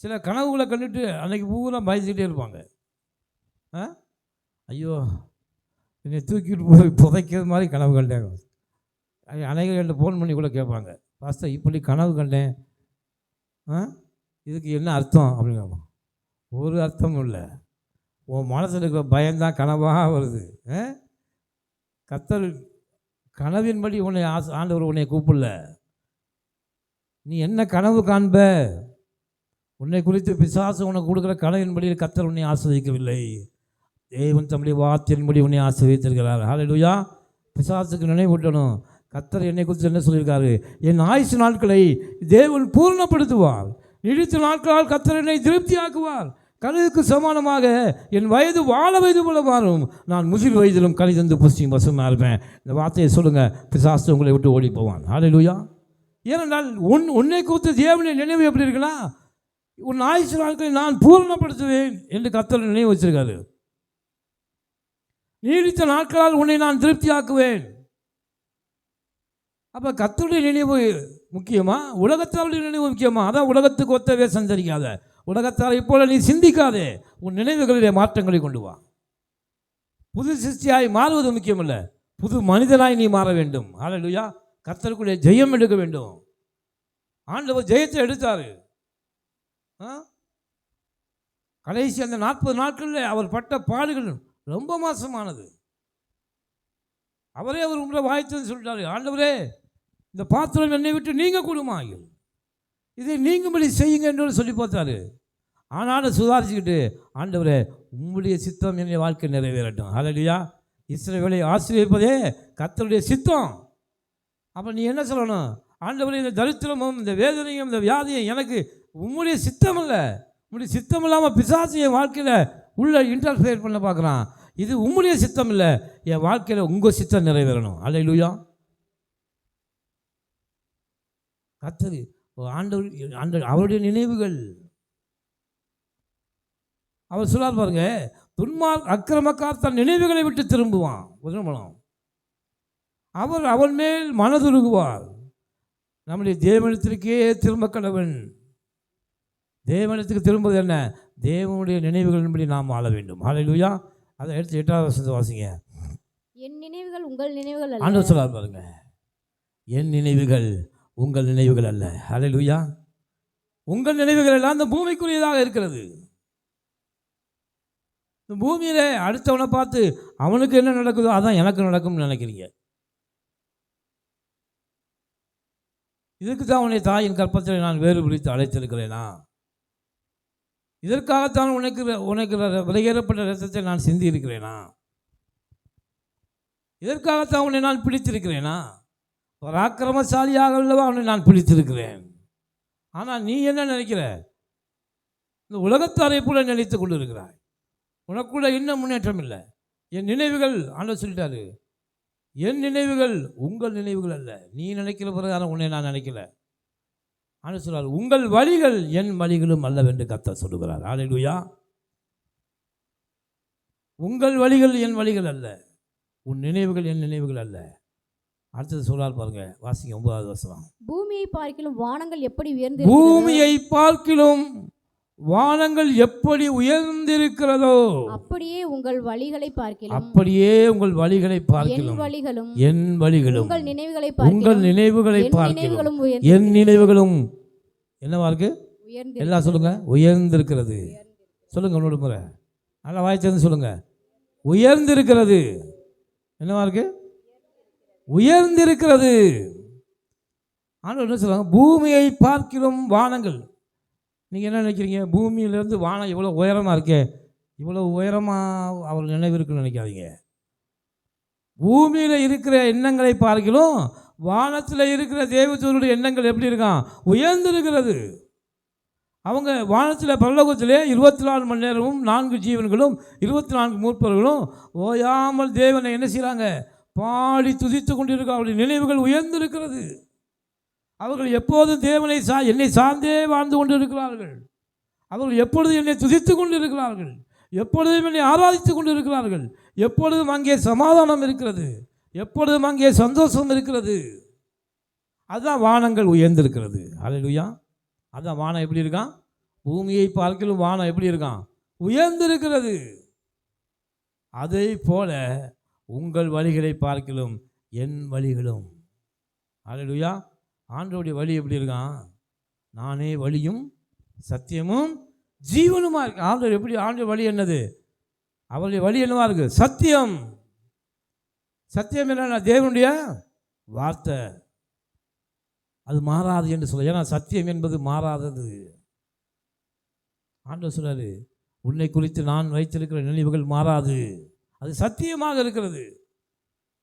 A: சில கனவுகளை கண்டுட்டு அன்னைக்கு பூரா பயந்துக்கிட்டே இருப்பாங்க. ஐயோ, என்னை தூக்கிட்டு போய் புதைக்கிற மாதிரி கனவு கண்டேன். அநேகர்கிட்ட ஃபோன் பண்ணி கூட கேட்பாங்க, பாஸ்டர் இப்படி கனவு கண்டேன், இதுக்கு என்ன அர்த்தம் அப்படின்னு. ஒரு அர்த்தமும் இல்லை. உன் மனசில் இருக்கிற பயம்தான் கனவாக வருது. கர்த்தர் கனவின்படி உன்னை ஆண்டவர் உன்னை கூப்பிடல. நீ என்ன கனவு காண்ப? உன்னை குறித்து பிசாசு உனக்கு கொடுக்குற கனவின்படி கர்த்தர் உன்னை ஆசீர்வதிக்கவில்லை. தேவன் தம்முடைய வார்த்தையின்படி உன்னை ஆசீர்வதித்திருக்கிறார். ஹல்லேலூயா. பிசாசுக்கு நினைவூட்டணும், கர்த்தர் என்னை குறித்து என்ன சொல்லியிருக்காரு? என் ஆயுசு நாட்களை தேவன் பூர்ணப்படுத்துவார். நீடித்த நாட்களால் கர்த்தர் என்னை திருப்தியாக்குவார். கழுகுக்கு சமானமாக என் வயது வாழ வயது போல மாறும். நான் முதிர் வயதிலும் களி தந்து புஷ்டியும் பசுமாக இருப்பேன். இந்த வார்த்தையை சொல்லுங்கள், பிசாசு உங்களை விட்டு ஓடி போவான். ஹல்லேலூயா. ஏனென்றால் உன்னை குறித்து தேவனுடைய நினைவு எப்படி இருக்குன்னா, உன் ஆயுசு நாட்களை நான் பூர்ணப்படுத்துவேன் என்று கர்த்தர் நினைவு வச்சிருக்காரு. நீடித்த நாட்களால் உன்னை நான் திருப்தியாக்குவேன். அப்போ கர்த்தருடைய நினைவு முக்கியமா, உலகத்தாருடைய நினைவு முக்கியமா? அதான் உலகத்துக்கு ஒத்தவே சஞ்சரிக்காத, உலகத்தாரை போல நீ சிந்திக்காதே, உன் நினைவுகளிலே மாற்றங்களை கொண்டு வா. புது சிருஷ்டியாய் மாறுவது முக்கியமல்ல, புது மனிதனாய் நீ மாற வேண்டும். ஹல்லேலூயா. கர்த்தருக்குள்ளே ஜெயம் எடுக்க வேண்டும். ஆண்டவர் ஜெயத்தை எடுத்தார். கடைசி அந்த 40 நாட்களில் அவர் பட்ட பாடுகள் ரொம்ப மோசமானது. அவரே அவர் உங்களை வாய்த்தது சொல்லிட்டாரு, ஆண்டவரே இந்த பாத்திரம் என்னை விட்டு நீங்க கூடுமா, இதை நீங்கும்படி செய்யுங்க என்று சொல்லி பார்த்தாரு. ஆனாலும் சுதாரிச்சுக்கிட்டு, ஆண்டவரே உங்களுடைய சித்தம் என்னுடைய வாழ்க்கை நிறைவேறட்டும். ஹல்லேலூயா. இஸ்ரவேலை ஆசீர்வதிப்பதே கர்த்தருடைய சித்தம். அப்போ நீ என்ன சொல்லணும்? ஆண்டவரே இந்த தரித்திரமும் இந்த வேதனையும் இந்த வியாதியும் எனக்கு உங்களுடைய சித்தம் இல்லை. உங்களுடைய சித்தம் இல்லாமல் பிசாசு என் வாழ்க்கையில் உள்ள இன்டர்ஃபியர் பண்ண பார்க்குறான். இது உம்முடைய சித்தம் இல்லை, என் வாழ்க்கையில் உங்கள் சித்தம் நிறைவேறணும். அல்லேலூயா. கர்த்தர் ஆண்டவர் அவருடைய நினைவுகள் அவர் சொல்லார் பாருங்க, அக்கிரமக்கார் தன் நினைவுகளை விட்டு திரும்புவான். அவன் மேல் மனதுருகுவார். நம்முடைய தேவனத்திற்கே திரும்ப கடவன். தேவனத்துக்கு திரும்புவது என்ன? தேவனுடைய நினைவுகளின்படி நாம் வாழ வேண்டும். ஹல்லேலூயா. அதை எடுத்து 8வது வசனத்தை வாசிங்க.
B: என் நினைவுகள் உங்கள் நினைவுகள் அல்ல.
A: ஆண்டவர் சொல்லார் பாருங்க, என் நினைவுகள் உங்கள் நினைவுகள் அல்ல. ஹல்லேலூயா. உங்கள் நினைவுகள் எல்லாம் அந்த பூமிக்குரியதாக இருக்கிறது. இந்த பூமியில் அடுத்தவனை பார்த்து அவனுக்கு என்ன நடக்குதோ அதான் எனக்கு நடக்கும்னு நினைக்கிறீங்க. இதுக்கு தான் உன்னை தாயின் கற்பத்தில் நான் வேறு பிடித்து அழைத்திருக்கிறேனா? இதற்காகத்தான் உனக்கு விலையேறப்பட்ட ரத்தத்தை நான் சிந்தி இருக்கிறேனா? இதற்காகத்தான் உன்னை நான் பிடித்திருக்கிறேனா? பராக்கிரமசாலியாக உள்ளவா அவனை நான் பிடித்திருக்கிறேன். ஆனால் நீ என்ன நினைக்கிற? இந்த உலகத்தாரை போல நினைத்து கொண்டு இருக்கிறாய். உனக்குள்ள இன்னும் முன்னேற்றம் இல்லை. என் நினைவுகள் ஆண்டவர் சொல்லிட்டாரு, என் நினைவுகள் உங்கள் நினைவுகள் அல்ல. நீ நினைக்கிற பிறகு உன்னை நான் நினைக்கல. ஆண்டவர் சொல்றார், உங்கள் வழிகள் என் வழிகளும் அல்லவென்று கர்த்தர் சொல்லுகிறார். ஹல்லேலூயா. உங்கள் வழிகள் என் வழிகள் அல்ல, உன் நினைவுகள் என் நினைவுகள் அல்ல. அடுத்தது சொல்றார் பாருங்க, வாசிங்க 9வது வசனம்.
B: பூமியை பார்க்கிலும் வானங்கள் எப்படி உயர்ந்து
A: பூமியை பார்க்கிலும் வானங்கள் எப்படி உயர்ந்திருக்கிறதோ
B: அப்படியே உங்கள் வழிகளை பார்க்கிலும்
A: என் வழிகளும்
B: உங்கள் நினைவுகளை
A: பார்க்கிலும் என் நினைவுகளும் என்னவா இருக்கு? எல்லாம் சொல்லுங்க, உயர்ந்திருக்கிறது. சொல்லுங்க இன்னொரு முறை, நல்லா வாய்ச்சது சொல்லுங்க. உயர்ந்திருக்கிறது. என்னவா இருக்கு? உயர்ந்திருக்கிறது. ஆனால் என்ன சொல்லுவாங்க? பூமியை பார்க்கிலும் வானங்கள். நீங்கள் என்ன நினைக்கிறீங்க? பூமியிலேருந்து வானம் இவ்வளோ உயரமாக இருக்கே, இவ்வளோ உயரமாக அவர் நினைவு இருக்குன்னு நினைக்காதீங்க. பூமியில் இருக்கிற எண்ணங்களை பார்க்கிலும் வானத்தில் இருக்கிற தேவதூதருடைய எண்ணங்கள் எப்படி இருக்கான்? உயர்ந்திருக்கிறது. அவங்க வானத்தில் பரலோகத்திலே 24 மணி நேரமும் 4 ஜீவன்களும் 24 மூப்பர்களும் ஓயாமல் தேவனை என்ன செய்கிறாங்க? பாடி துதித்து கொண்டிருக்க. அவருடைய நினைவுகள் உயர்ந்திருக்கிறது. அவர்கள் எப்போதும் தேவனை என்னை சார்ந்தே வாழ்ந்து கொண்டு இருக்கிறார்கள். அவர்கள் எப்பொழுதும் என்னை துதித்து கொண்டு இருக்கிறார்கள். எப்பொழுதும் என்னை ஆராதித்து கொண்டு இருக்கிறார்கள். எப்பொழுதும் அங்கே சமாதானம் இருக்கிறது. எப்பொழுதும் அங்கே சந்தோஷம் இருக்கிறது. அதுதான் வானங்கள் உயர்ந்திருக்கிறது. ஹல்லேலூயா. அதுதான் வானம் எப்படி இருக்கான்? பூமியை பார்க்கிலும் வானம் எப்படி இருக்கான்? உயர்ந்திருக்கிறது. அதை போல உங்கள் வழிகளை பார்க்கிலும் என் வழிகளும். ஹல்லேலூயா. ஆண்டவருடைய வழி எப்படி இருக்கான்? நானே வழியும் சத்தியமும் ஜீவனுமா இருக்கு. ஆண்டவர் எப்படி? ஆண்டவர் வழி என்னது? அவருடைய வழி என்னவா இருக்கு? சத்தியம். சத்தியம் என்னன்னா தேவனுடைய வார்த்தை. அது மாறாது என்று சொல்ல. ஏன்னா சத்தியம் என்பது மாறாதது. ஆண்டவர் சொல்றாரு, உன்னை குறித்து நான் வைத்திருக்கிற நினைவுகள் மாறாது, அது சத்தியமாக இருக்கிறது.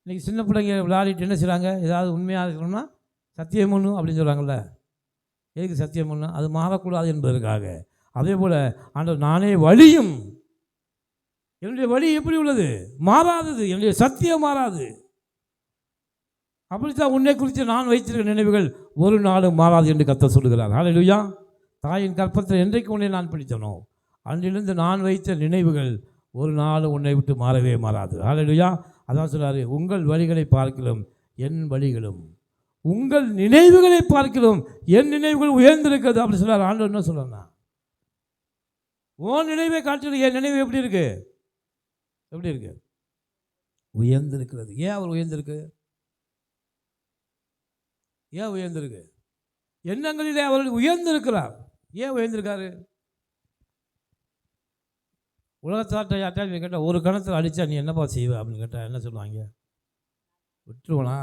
A: இன்னைக்கு சின்ன பிள்ளைங்க விளையாடிட்டு என்ன செய்கிறாங்க? ஏதாவது உண்மையாக இருக்கணும்னா சத்தியம் ஒன்று அப்படின்னு சொல்கிறாங்கல்ல. எதுக்கு சத்தியம் ஒன்று? அது மாறக்கூடாது என்பதற்காக. அதே போல் ஆண்டவர் நானே வழியும். என்னுடைய வழி எப்படி உள்ளது? மாறாதது. என்னுடைய சத்தியம் மாறாது. அப்படித்தான் உன்னை குறித்து நான் வைத்திருக்கிற நினைவுகள் ஒரு நாளும் மாறாது என்று கர்த்தர் சொல்லுகிறார். ஹல்லேலூயா. தாயின் கற்பத்தில் என்றைக்கு உன்னை நான் பிடித்தனோ அன்றிலிருந்து நான் வைத்த நினைவுகள் ஒரு நாளும் உன்னை விட்டு மாறவே மாறாது. ஹல்லேலூயா. அதான் சொல்கிறாரு, உங்கள் வழிகளை பார்க்கிலும் என் வழிகளும் உங்கள் நினைவுகளை பார்க்கிறோம் என் நினைவுகள் உயர்ந்திருக்கிறது அப்படி சொல்றாரு. ஆண்டவர் என்ன சொல்றாருன்னா, உன் நினைவை காட்டிலும் என் நினைவு எப்படி இருக்கு? எப்படி இருக்கு? உயர்ந்திருக்கிறது. ஏன் அவர் உயர்ந்திருக்கு? ஏன் உயர்ந்திருக்கு? எண்ணங்களிலே அவர் உயர்ந்திருக்கிறார். ஏன் உயர்ந்திருக்காரு? உலகத்தாட்ட யார்ட்டாலும் கேட்டால் ஒரு கணத்தில் அடித்தா நீ என்னப்பா செய்வ அப்படின்னு கேட்டால் என்ன சொல்லுவாங்க? விட்டுருவனா,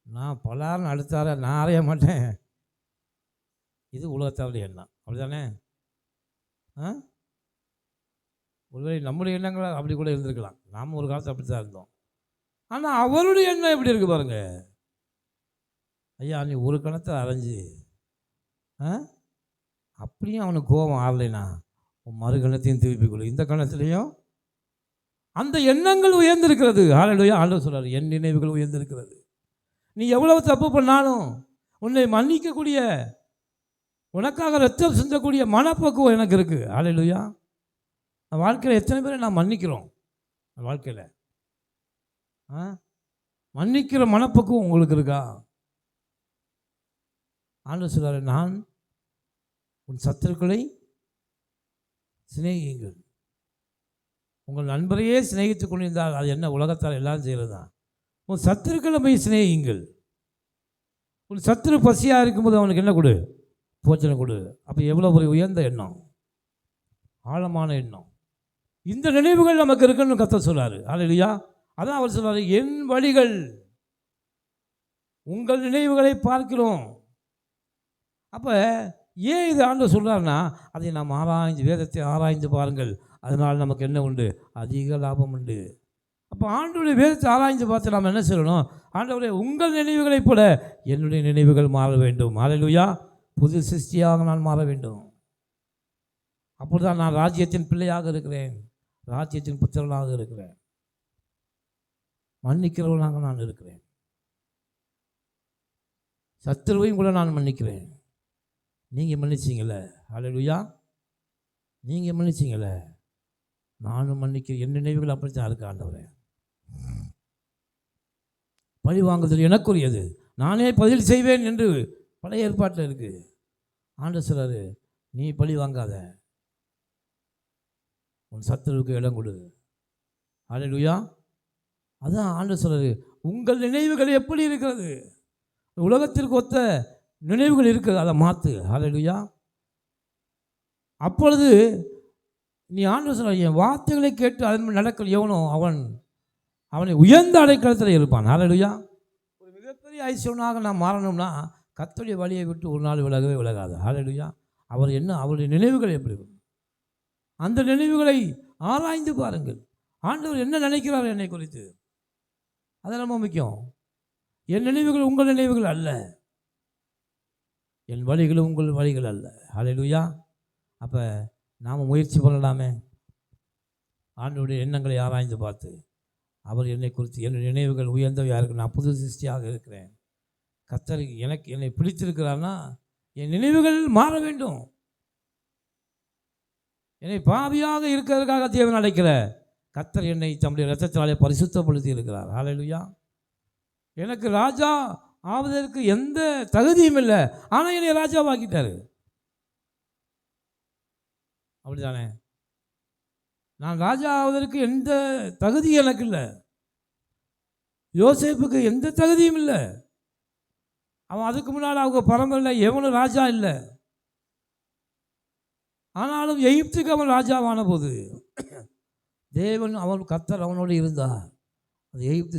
A: நான் பலாருன்னு அடுத்தார நான் அறைய மாட்டேன். இது உலகத்தாருடைய எண்ணம். அப்படி தானே? ஒருவேளை நம்முடைய எண்ணங்கள் அப்படி கூட இருந்திருக்கலாம். நாம் ஒரு காலத்தில் அப்படி தான் இருந்தோம். ஆனால் அவருடைய எண்ணம் எப்படி இருக்குது பாருங்க. ஐயா நீ ஒரு கணத்தை அரைஞ்சி அப்படியும் அவனுக்கு கோபம் ஆறலைனா உன் மறு கணத்தையும் திருப்பிக் கொடு. இந்த கணத்திலையும் அந்த எண்ணங்கள் உயர்ந்திருக்கிறது. ஹல்லேலூயா. ஆண்டவர் சொல்றாரு, என் நினைவுகள் உயர்ந்திருக்கிறது. நீ எவ்வளவு தப்பு பண்ணாலும் உன்னை மன்னிக்கக்கூடிய, உனக்காக ரத்தம் சிந்தக்கூடிய மனப்பக்குவம் எனக்கு இருக்குது. ஹல்லேலூயா. வாழ்க்கையில் எத்தனை பேரை நான் மன்னிக்கிறோம்? வாழ்க்கையில் மன்னிக்கிற மனப்பக்குவம் உங்களுக்கு இருக்கா? ஆண்டவர் சொல்றாரு, நான் உன் சத்துருக்களை சிநேகியுங்கள். உங்கள் நண்பரையே சிநேகித்துக் கொண்டிருந்தால் அது என்ன, உலகத்தால் எல்லாம் செய்கிறது தான். உன் சத்துருக்களை போய் சிநேகியுங்கள். உன் சத்துரு பசியாக இருக்கும்போது அவனுக்கு என்ன கொடு? போச்சனை கொடு. அப்போ எவ்வளோ ஒரு உயர்ந்த எண்ணம், ஆழமான எண்ணம். இந்த நினைவுகள் நமக்கு இருக்குன்னு கர்த்தர் சொல்றாரு. ஹல்லேலூயா. அதான் அவர் சொல்றாரு, என் வழிகள் உங்கள் நினைவுகளை பார்க்கிறோம். அப்போ ஏன் இது ஆண்டவர் சொல்கிறாருன்னா, அதை நாம் ஆராய்ந்து, வேதத்தை ஆராய்ந்து பாருங்கள், அதனால் நமக்கு என்ன உண்டு? அதிக லாபம் உண்டு. அப்போ ஆண்டவருடைய வேதத்தை ஆராய்ந்து பார்த்து நாம் என்ன சொல்லணும்? ஆண்டவரே, உங்கள் நினைவுகளைப் போல என்னுடைய நினைவுகள் மாற வேண்டும். ஹல்லேலூயா. புது சிருஷ்டியாக நான் மாற வேண்டும். அப்பொழுதுதான் நான் ராஜ்யத்தின் பிள்ளையாக இருக்கிறேன், ராஜ்யத்தின் புத்திரனாக இருக்கிறேன், மன்னிக்கிறவனாக நான் இருக்கிறேன். சத்துருவையும் கூட நான் மன்னிக்கிறேன். நீங்கள் மன்னிச்சிங்கள? ஹல்லேலூயா. நீங்கள் மன்னிச்சிங்கள? நானும் மன்னிக்கிறேன். என் நினைவுகள் அப்படித்தான் இருக்கு ஆண்டவரே. பழி வாங்குதல் எனக்குரியது, நானே பதில் செய்வேன் என்று பழைய ஏற்பாட்டில் இருக்குது. ஆண்டவர் சொல்றாரு, நீ பழி வாங்காத, உன் சத்துருவுக்கு இடம் கொடு. ஹல்லேலூயா. அதான் ஆண்டவர் சொல்றாரு, உங்கள் நினைவுகள் எப்படி இருக்கிறது? உலகத்திற்கு ஒத்த நினைவுகள் இருக்குது, அதை மாற்று. ஹல்லேலூயா. அப்பொழுது நீ ஆண்டவர் சொல்ற, என் வார்த்தைகளை கேட்டு அதன் நடக்கல் எவனோ அவனை உயர்ந்த அடைக்கலத்தில் இருப்பான். ஹல்லேலூயா. ஒரு மிகப்பெரிய ஐஸ்வரனாக நான் மாறணும்னா கர்த்தருடைய வழியை விட்டு ஒரு நாள் விலகவே விலகாது. ஹல்லேலூயா. அவருடைய நினைவுகள் எப்படி இருக்கும்? அந்த நினைவுகளை ஆராய்ந்து பாருங்கள். ஆண்டவர் என்ன நினைக்கிறார் என்னை குறித்து, அது ரொம்ப முக்கியம். என் நினைவுகள் உங்கள் நினைவுகள் அல்ல, என் வழிகளும் உங்கள் வழிகள் அல்ல. ஹல்லேலூயா. அப்போ நாம் முயற்சி பண்ணலாமே, ஆண்டவருடைய எண்ணங்களை ஆராய்ந்து பார்த்து, அவர் என்னை குறித்து, என்னுடைய நினைவுகள் உயர்ந்தவையாக இருக்கு, நான் புது சிருஷ்டியாக இருக்கிறேன், கர்த்தர் என்னை பிடித்திருக்கிறார்னா என் நினைவுகள் மாற வேண்டும். என்னை பாவியாக இருக்கிறதுக்காக தேவன் அழைக்கிற கர்த்தர் என்னை தம்முடைய இரத்தத்தினாலே பரிசுத்தப்படுத்தி இருக்கிறார். ஹல்லேலூயா. எனக்கு ராஜா ஆவதற்கு எந்த தகுதியும் இல்லை, ஆனால் என்னை ராஜாவாக்கிட்டாரு. அப்படித்தானே? நான் ராஜா ஆவதற்கு எந்த தகுதியும் எனக்கு இல்லை. யோசேப்புக்கு எந்த தகுதியும் இல்லை. அவன் அதுக்கு முன்னால் அவங்க பரம்பரையில் எவனும் ராஜா இல்லை. ஆனாலும் எகிப்துக்கு அவன் ராஜாவான போது தேவன் கர்த்தர் அவனோடு இருந்தார். அது எகிப்து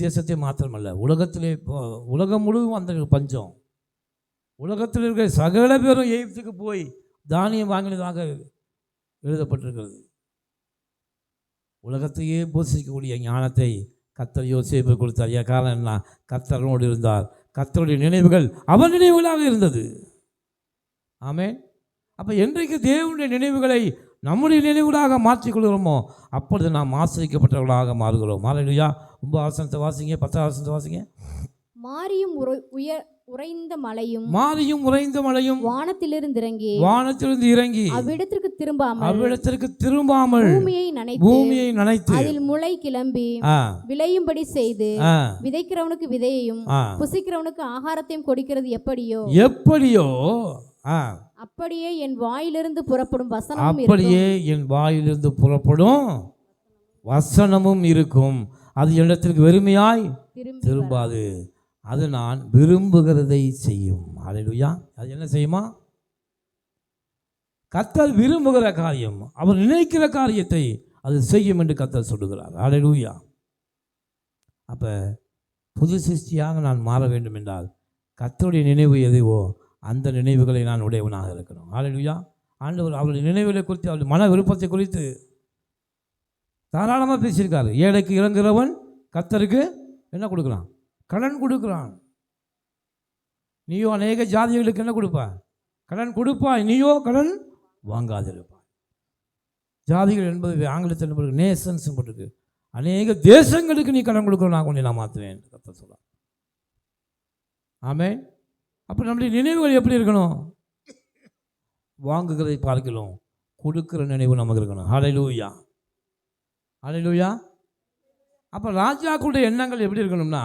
A: தேசத்தை மாத்திரமல்ல, உலகம் முழுவதும் அந்த பஞ்சம். உலகத்தில் இருக்கிற சகல பேரும் எகிப்துக்கு போய் தானியம் வாங்கினதாக எழுதப்பட்டிருக்கிறது. உலகத்தையே போஷிக்கக்கூடிய ஞானத்தை கர்த்தர் யோசேப்பு கொடுத்தார். காரணம் என்ன? கர்த்தரோடு இருந்தார். கர்த்தருடைய நினைவுகள் அவன் நினைவுகளாக இருந்தது. ஆமென். அப்போ என்றைக்கு தேவனுடைய நினைவுகளை நம்முடைய நினைவுகளாக மாற்றிக்கொள்கிறோமோ அப்பொழுது நாம் ஆசிரிக்கப்பட்டவர்களாக மாறுகிறோம். ஹல்லேலூயா. 9 வசனத்தை வாசிங்க, 10 வசனத்தை வாசிங்க.
B: மாரியும் உறைந்த மலையும் வானத்திலிருந்து இறங்கி அவ்விடத்திற்கு திரும்பாமல் பூமியை நனைத்து அதில் முளை கிளம்பி விளையும்படி செய்து விதைக்கிறவனுக்கு விதையையும் புசிக்கிறவனுக்கு ஆகாரத்தையும் கொடுக்கிறது எப்படியோ அப்படியே என் வாயிலிருந்து புறப்படும் வசனமும் இருக்கும். அது இடத்திற்கு வெறுமையாய் திரும்பாது, அது நான் விரும்புகிறதை செய்யும். ஹல்லேலூயா. அது என்ன செய்யுமா? கர்த்தர் விரும்புகிற காரியம், அவர் நினைக்கிற காரியத்தை அது செய்யும் என்று கர்த்தர் சொல்லுகிறார். ஹல்லேலூயா. அப்போ புது சிருஷ்டியாக நான் மாற வேண்டும் என்றால் கர்த்தருடைய நினைவு எதுவோ அந்த நினைவுகளை நான் உடையவனாக இருக்கணும். ஹல்லேலூயா. ஆண்டவர் அவருடைய நினைவுகளை குறித்து, அவருடைய மன விருப்பத்தை குறித்து தாராளமாக பேசியிருக்காரு. ஏழைக்கு இறங்குகிறவன் கர்த்தருக்கு என்ன கொடுக்குறான்? கடன் கொடுக்குறான். நீயோ அநேக ஜாதிகளுக்கு என்ன கொடுப்ப?
A: கடன் கொடுப்பாய், நீயோ கடன் வாங்காதிருப்பாய். ஜாதிகள் என்பது ஆங்கிலத்தில் என்பது நேஷன்ஸ் போட்டிருக்கு. அநேக தேசங்களுக்கு நீ கடன் கொடுக்கணும், நான் கொண்டு நான் மாற்றுவேன் கர்த்தர் சொல்றார். ஆமென். அப்போ நம்முடைய நினைவுகள் எப்படி இருக்கணும்? வாங்குகிறதை பார்க்கலாம் கொடுக்கிற நினைவு நமக்கு இருக்கணும். ஹல்லேலூயா, ஹல்லேலூயா. அப்போ ராஜாக்களுடைய எண்ணங்கள் எப்படி இருக்கணும்னா,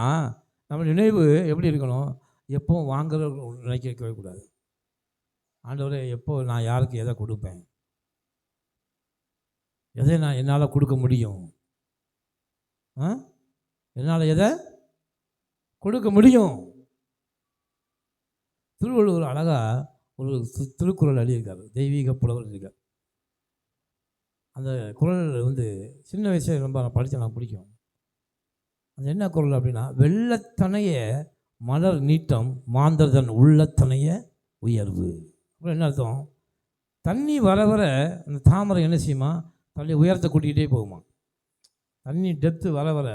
A: நம்ம நினைவு எப்படி இருக்கணும்? எப்பவும் வாங்குற நினைக்கவே கூடாது. ஆண்டவரே, எப்போ நான் யாருக்கு எதை கொடுப்பேன், எதை நான் என்னால் கொடுக்க முடியும், என்னால் எதை கொடுக்க முடியும். திருவள்ளுவர் அழகாக ஒரு திருக்குறள் எழுதியிருக்காரு, தெய்வீக புலவர் இருக்கார். அந்த குறள் சின்ன வயசில் ரொம்ப நான் படித்தேன், நான் பிடிக்கும். அது என்ன குறள் அப்படின்னா, வெள்ளத்தனைய மலர் நீட்டம் மாந்தர்தன் உள்ளத்தனைய உயர்வு. அப்புறம் என்ன அர்த்தம்? தண்ணி வர வர அந்த தாமரை என்ன செய்யுமா, தண்ணி உயரத்தை கூட்டிகிட்டே போகுமா. தண்ணி டெப்த்து வர வர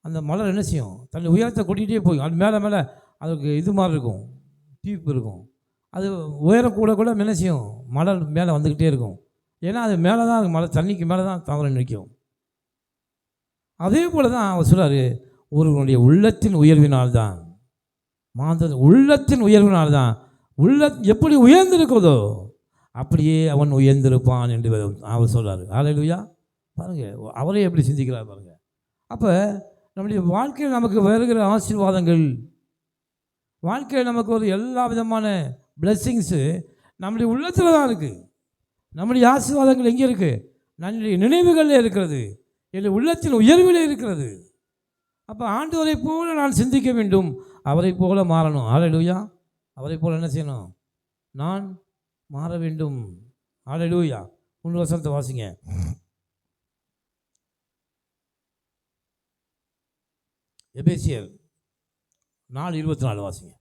A: அந்த மலர் என்ன செய்யும், தண்ணி உயரத்தை கூட்டிகிட்டே போகும். அது மேலே மேலே அதுக்கு இது மாதிரி இருக்கும், டீப் இருக்கும். அது உயரம் கூட கூட என்ன செய்யும், மலர் மேலே வந்துக்கிட்டே இருக்கும். ஏன்னா அது மேலே தான் மலை, தண்ணிக்கு மேலே தான் தாமரை நிற்கும். அதே போல் தான் அவர் சொல்கிறார், ஒருவனுடைய உள்ளத்தின் உயர்வினால்தான், மாந்தன் உள்ளத்தின் உயர்வினால்தான், எப்படி உயர்ந்திருக்கிறதோ அப்படியே அவன் உயர்ந்திருப்பான் என்று அவர் சொல்கிறார். ஹல்லேலூயா. பாருங்கள், அவரே எப்படி சிந்திக்கிறார் பாருங்கள். அப்போ நம்முடைய வாழ்க்கையில் நமக்கு வருகிற ஆசீர்வாதங்கள், வாழ்க்கையில் நமக்கு ஒரு எல்லா விதமான பிளெஸ்ஸிங்ஸு நம்முடைய உள்ளத்தில் தான் இருக்குது. நம்முடைய ஆசீர்வாதங்கள் எங்கே இருக்குது? நம்முடைய நினைவுகளில் இருக்கிறது, என்னுடைய உள்ளத்தின் உயர்வில் இருக்கிறது. அப்போ ஆண்டவரை போல நான் சிந்திக்க வேண்டும், அவரை போல மாறணும். ஹல்லேலூயா. அவரை போல என்ன செய்யணும்? நான் மாற வேண்டும். ஹல்லேலூயா. 3 வசனத்தை வாசிங்க. எபேசியர் 4:24 வாசிங்க.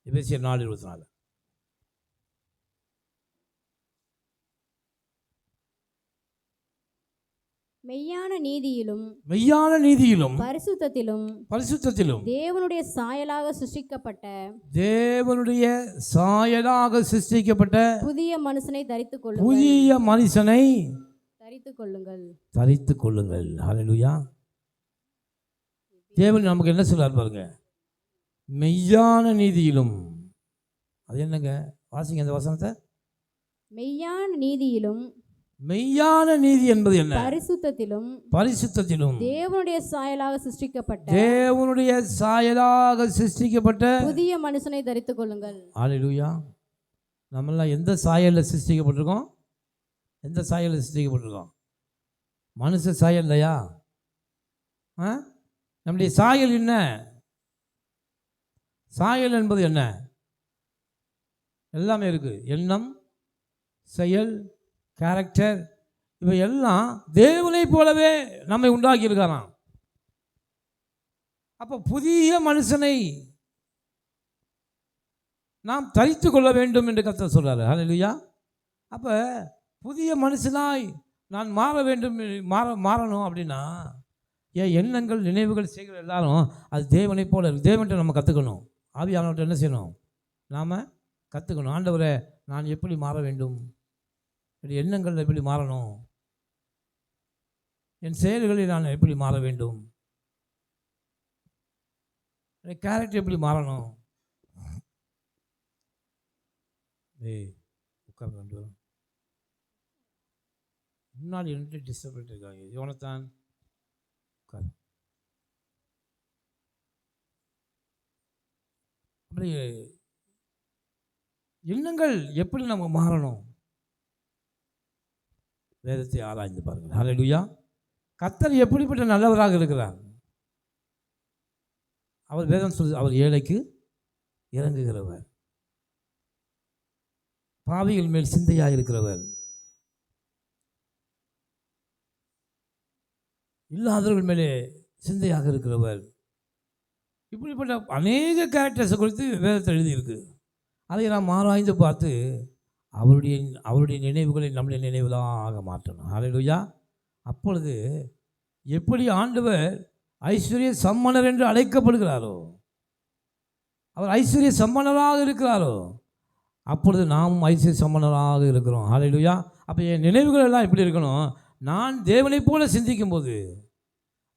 A: எபேசியர் 4:24.
C: மெய்யான நீதியிலும்
A: பரிசுத்தத்திலும்
C: தேவனுடைய சாயலாக சிருஷ்டிக்கப்பட்ட புதிய மனுஷனை
A: தரித்துக் கொள்ளுங்கள். ஹல்லேலூயா. தேவன் நமக்கு என்ன சொல்றார் பாருங்க, மெய்யான நீதியிலும். அது என்னங்க? வாசிங்க அந்த வசனத்தை. மெய்யான நீதி என்பது என்ன? பரிசுத்தத்திலும்
C: தேவனுடைய சாயலாக சிருஷ்டிக்கப்பட்ட புதிய மனுஷனை தரித்துக் கொள்ளுங்கள்.
A: ஹல்லேலூயா. நம்மெல்லாம் எந்த சாயலில் சிருஷ்டிக்கப்பட்டிருக்கோம்? எந்த சாயலில் சிருஷ்டிக்கப்பட்டிருக்கோம்? மனுஷ சாயல் இல்லையா? நம்முடைய சாயல் என்ன? சாயல் என்பது என்ன? எல்லாமே இருக்குது. எண்ணம், செயல், கேரக்டர், இவை எல்லாம் தேவனை போலவே நம்மை உண்டாக்கி இருக்கிறான். அப்போ புதிய மனுஷனை நாம் தரித்து கொள்ள வேண்டும் என்று கர்த்தர் சொல்றாரு. ஹல்லேலூயா. அப்போ புதிய மனுஷனாய் நான் மாற வேண்டும், மாறணும் அப்படின்னா என் எண்ணங்கள், நினைவுகள், செய்கிற எல்லாரும் அது தேவனை போல இருக்கு. தேவன்கிட்ட நம்ம கற்றுக்கணும். ஆவியானவர்கிட்ட என்ன செய்யணும்? நாம் கற்றுக்கணும். ஆண்டவரே, நான் எப்படி மாற வேண்டும், என் எண்ணங்கள் எப்படி மாறணும், என் செயல்களில் நான் எப்படி மாற வேண்டும், என் கேரக்டர் எப்படி மாறணும். உட்கார்ந்து ரெண்டு பேரும் முன்னாடி 2 டிஸ்டர்ப் பண்ணிட்டு இருக்காங்க. யோனத்தான் உட்கார். அப்படி எண்ணங்கள் எப்படி நம்ம மாறணும்? வேதத்தை ஆராய்ந்து பாருங்கள். ஹல்லேலூயா. கர்த்தர் எப்படிப்பட்ட நல்லவராக இருக்கிறார்? அவர் வேதம் சொல்லுது, அவர் ஏழைக்கு இறங்குகிறவர், பாவிகள் மேல் சிந்தையாக இருக்கிறவர், இல்லாதவர்கள் மேலே சிந்தையாக இருக்கிறவர். இப்படிப்பட்ட அநேக கேரக்டர்ஸை குறித்து வேதத்தை எழுதியிருக்கு. அதை நாம் ஆராய்ந்து பார்த்து அவருடைய நினைவுகளை நம்முடைய நினைவுகளாக மாற்றணும். ஹல்லேலூயா. அப்பொழுது எப்படி ஆண்டவர் ஐஸ்வர்ய சம்மனர் என்று அழைக்கப்படுகிறாரோ
B: அவர் ஐஸ்வர்ய சம்பன்னராக இருக்கிறாரோ அப்பொழுது நாம் ஐஸ்வர்ய சம்பன்னராக இருக்கிறோம். ஹல்லேலூயா. அப்போ என் நினைவுகள் எல்லாம் எப்படி இருக்கணும்? நான் தேவனைப் போல சிந்திக்கும்போது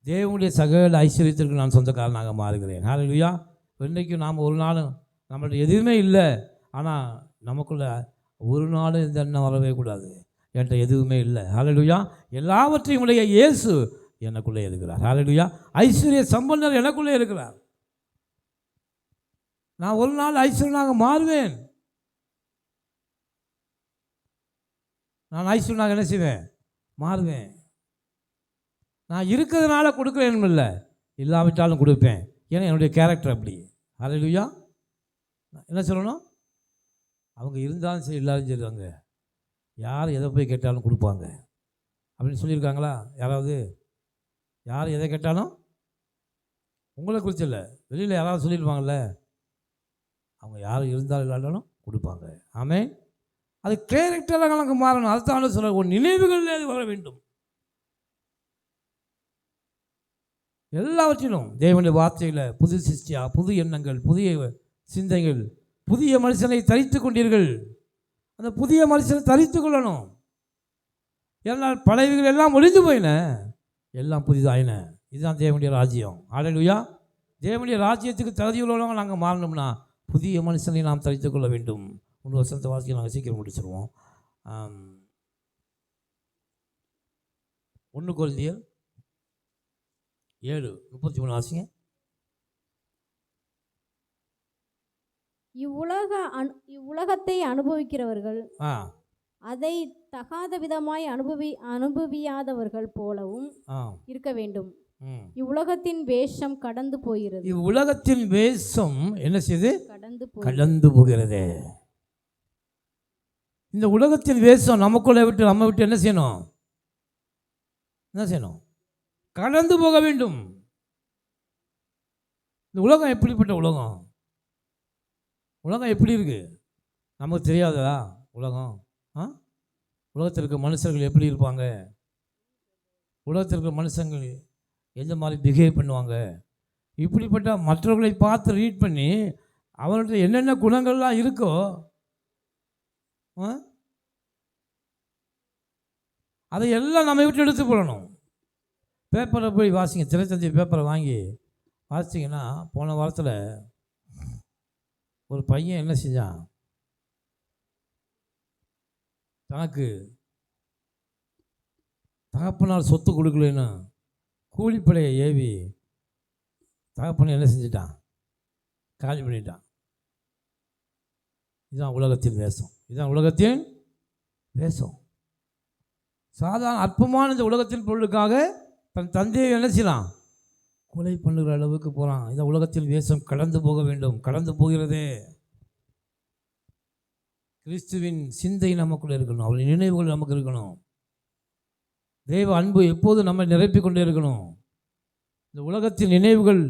B: தேவனுடைய சகல ஐஸ்வர்யத்திற்கு நான் சொந்தக்காரனாக மாறுகிறேன். ஹல்லேலூயா. இன்றைக்கும் நாம் ஒரு நாளும் நம்மள்ட்ட எதுவுமே இல்லை, ஆனால் நமக்குள்ள ஒரு நாளும் இந்த எண்ணம் வரவே கூடாது, என்கிட்ட எதுவுமே இல்லை. ஹல்லேலூயா. எல்லாவற்றையும் உடைய இயேசு எனக்குள்ளே இருக்கிறார். ஹல்லேலூயா. ஐஸ்வர்ய சம்பந்தர் எனக்குள்ளே இருக்கிறார். நான் ஒரு நாள் ஐஸ்வர்யனாக மாறுவேன். நான் ஐஸ்வர்யனாக என்ன செய்வேன்? மாறுவேன். நான் இருக்கிறதுனால கொடுக்குறேன் இல்லை, இல்லாவிட்டாலும் கொடுப்பேன். ஏன்னா என்னுடைய கேரக்டர் அப்படி. ஹல்லேலூயா. என்ன சொல்லணும்? அவங்க இருந்தாலும் சரி இல்லாலும் சரி, அவங்க யார் எதை போய் கேட்டாலும் கொடுப்பாங்க அப்படின்னு சொல்லியிருக்காங்களா யாராவது? யார் எதை கேட்டாலும், உங்களை குறித்து இல்லை, வெளியில் யாராவது சொல்லியிருப்பாங்கள்ல, அவங்க யார் இருந்தாலும் இல்லாட்டாலும் கொடுப்பாங்க. ஆமென். அது கேரக்டராக நமக்கு மாறணும். அதுதான் சொல்ல, ஒரு நினைவுகளில் வர வேண்டும். எல்லாவற்றிலும் தேவனுடைய வார்த்தையில் புது சிருஷ்டியா, புது எண்ணங்கள், புதிய சிந்தைகள், புதிய மனுஷனை தரித்து கொண்டீர்கள். அந்த புதிய மனுஷனை தரித்து கொள்ளணும். ஏன்னால் பழையவைகள் எல்லாம் ஒழிந்து போயின, எல்லாம் புதிதாயின. இதுதான் தேவனுடைய ராஜ்யம். ஹல்லேலூயா. தேவனுடைய ராஜ்யத்துக்கு தகுதியுள்ளவங்க நாங்கள் மாறணும்னா புதிய மனுஷனை நாம் தரித்து கொள்ள வேண்டும். 3 வருஷத்தை வாசிக்க நாங்கள் சீக்கிரம் முடிச்சிருவோம். 1 கொரிந்தியர் 7:33 வாசிங்க.
C: இவ்வுலகத்தை அனுபவிக்கிறவர்கள் அதை தகாத விதமாய் அனுபவியாதவர்கள் போலவும் இருக்க வேண்டும். இவ்வுலகத்தின் வேஷம் கடந்து போகிறது.
B: இவ்வுலகத்தின் வேஷம் என்ன செய்யுது? கடந்து போகிறது. இந்த உலகத்தின் வேஷம் நமக்குள்ளே விட்டு நம்ம விட்டு என்ன செய்யணும்? என்ன செய்யணும்? கடந்து போக வேண்டும். இந்த உலகம் எப்படிப்பட்ட உலகம்? உலகம் எப்படி இருக்கு நமக்கு தெரியாதா? உலகம் உலகத்தில் இருக்க மனுஷர்கள் எப்படி இருப்பாங்க? உலகத்தில் இருக்கிற மனுஷங்கள் எந்த மாதிரி பிஹேவ் பண்ணுவாங்க? இப்படிப்பட்ட மற்றவர்களை பார்த்து ரீட் பண்ணி அவர்கிட்ட என்னென்ன குணங்கள்லாம் இருக்கோ அதையெல்லாம் நம்ம விட்டு எடுத்து போடணும். பேப்பரை போய் வாசிங்க, திரைத்தந்தி பேப்பரை வாங்கி வாசிச்சிங்கன்னா, போன வாரத்தில் ஒரு பையன் என்ன செஞ்சான்? தனக்கு தகப்பனால் சொத்து கொடுக்கலன்னு கூலிப்படையை ஏவி தகப்பனை என்ன செஞ்சிட்டான்? காலி பண்ணிட்டான். இதுதான் உலகத்தின் வேஷம். இதுதான் உலகத்தின் வேஷம். சாதாரண அற்பமான இந்த உலகத்தின் பொருளுக்காக தன் தந்தையை என்ன செய்யலாம்? கொலை பண்ணுகிற அளவுக்கு போகிறான். இந்த உலகத்தின் வேஷம் கடந்து போக வேண்டும். கடந்து போகிறதே. கிறிஸ்துவின் சிந்தை நமக்குள்ளே இருக்கணும். அவருடைய நினைவுகள் நமக்கு இருக்கணும். தெய்வ அன்பு எப்போது நம்ம நிரப்பிக் கொண்டே இருக்கணும். இந்த உலகத்தின் நினைவுகள்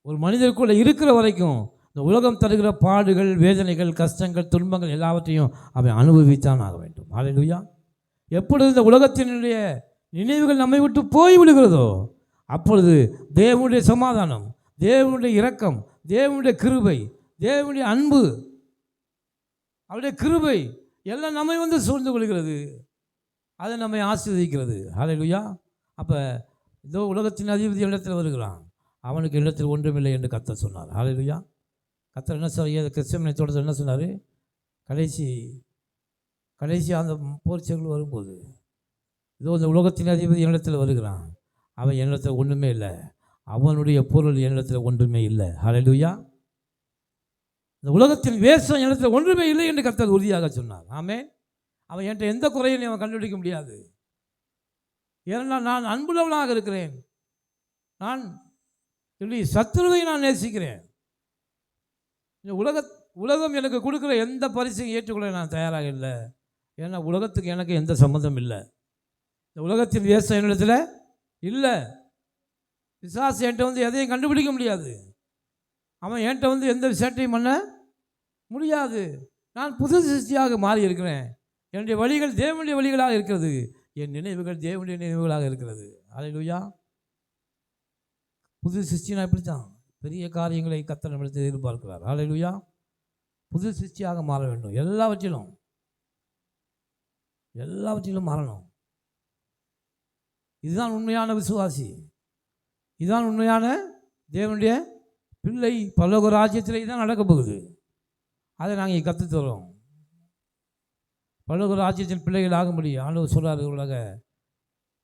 B: ஒரு மனிதருக்குள்ளே இருக்கிற வரைக்கும் இந்த உலகம் தருகிற பாடுகள், வேதனைகள், கஷ்டங்கள், துன்பங்கள் எல்லாவற்றையும் அவன் அனுபவித்தான் ஆக வேண்டும். ஹல்லேலூயா. எப்பொழுது இந்த உலகத்தினுடைய நினைவுகள் நம்மை விட்டு போய் விடுகிறதோ அப்பொழுது தேவனுடைய சமாதானம், தேவனுடைய இரக்கம், தேவனுடைய கிருபை, தேவனுடைய அன்பு, அவருடைய கிருபை எல்லாம் நம்மை வந்து சூழ்ந்து கொள்கிறது. அதை நம்மை ஆசீர்வதிக்கிறது. ஹல்லேலூயா. அப்போ இதோ உலகத்தின் அதிபதி இடத்தில் வருகிறான், அவனுக்கு இடத்தில் ஒன்றுமில்லை என்று கர்த்தர் சொன்னார். ஹல்லேலூயா. கர்த்தர் என்ன சொல்ல, கிறிஸ்தவனை தொடர்ந்து என்ன சொன்னார்? கடைசி அந்த போர்ச்செயல்கள் வரும்போது இதோ இந்த உலகத்தின் அதிபதி என்னிடத்தில் வருகிறான், அவன் என்னிடத்தில் ஒன்றுமே இல்லை, அவனுடைய பொருள் என்னிடத்தில் ஒன்றுமே இல்லை. ஹல்லேலூயா. இந்த உலகத்தின் வேஷம் என்னிடத்தில் ஒன்றுமே இல்லை என்று கர்த்தர் உறுதியாக சொன்னார். ஆமென். அவன் என்கிட்ட எந்த குறையும் அவன் கண்டுபிடிக்க முடியாது. ஏனென்றால் நான் அன்புள்ளவனாக இருக்கிறேன். நான் சத்துருவை நான் நேசிக்கிறேன். இந்த உலகம் எனக்கு கொடுக்குற எந்த பரிசையும் ஏற்றுக்கொள்ள நான் தயாராக இல்லை. ஏன்னா உலகத்துக்கு எனக்கு எந்த சம்மந்தம் இல்லை. இந்த உலகத்தின் வேஷம் என்னிடத்தில் இல்லை. பிசாசு என்கிட்ட வந்து எதையும் கண்டுபிடிக்க முடியாது. அவன் என்கிட்ட வந்து எந்த விஷயத்தையும் பண்ண முடியாது. நான் புது சிருஷ்டியாக மாறி இருக்கிறேன். என்னுடைய வழிகள் தேவனுடைய வழிகளாக இருக்கிறது. என் நினைவுகள் தேவனுடைய நினைவுகளாக இருக்கிறது. ஹல்லேலூயா. புது சிருஷ்டினா இப்படி தான்.
A: பெரிய காரியங்களை கர்த்தர் நம்மிடத்தில் எதிர்பார்க்கிறார். ஹல்லேலூயா. புது சிருஷ்டியாக மாற வேண்டும். எல்லாவற்றிலும் மாறணும். இதுதான் உண்மையான விசுவாசி, இதுதான் உண்மையான தேவனுடைய பிள்ளை. பரலோக ராஜ்யத்தில் இதுதான் நடக்கப் போகுது. அதை நாங்கள் கற்றுத்தரோம். பரலோக ராஜ்யத்தின் பிள்ளைகள் ஆக முடியும். ஆண்டவர் சொல்கிறார்,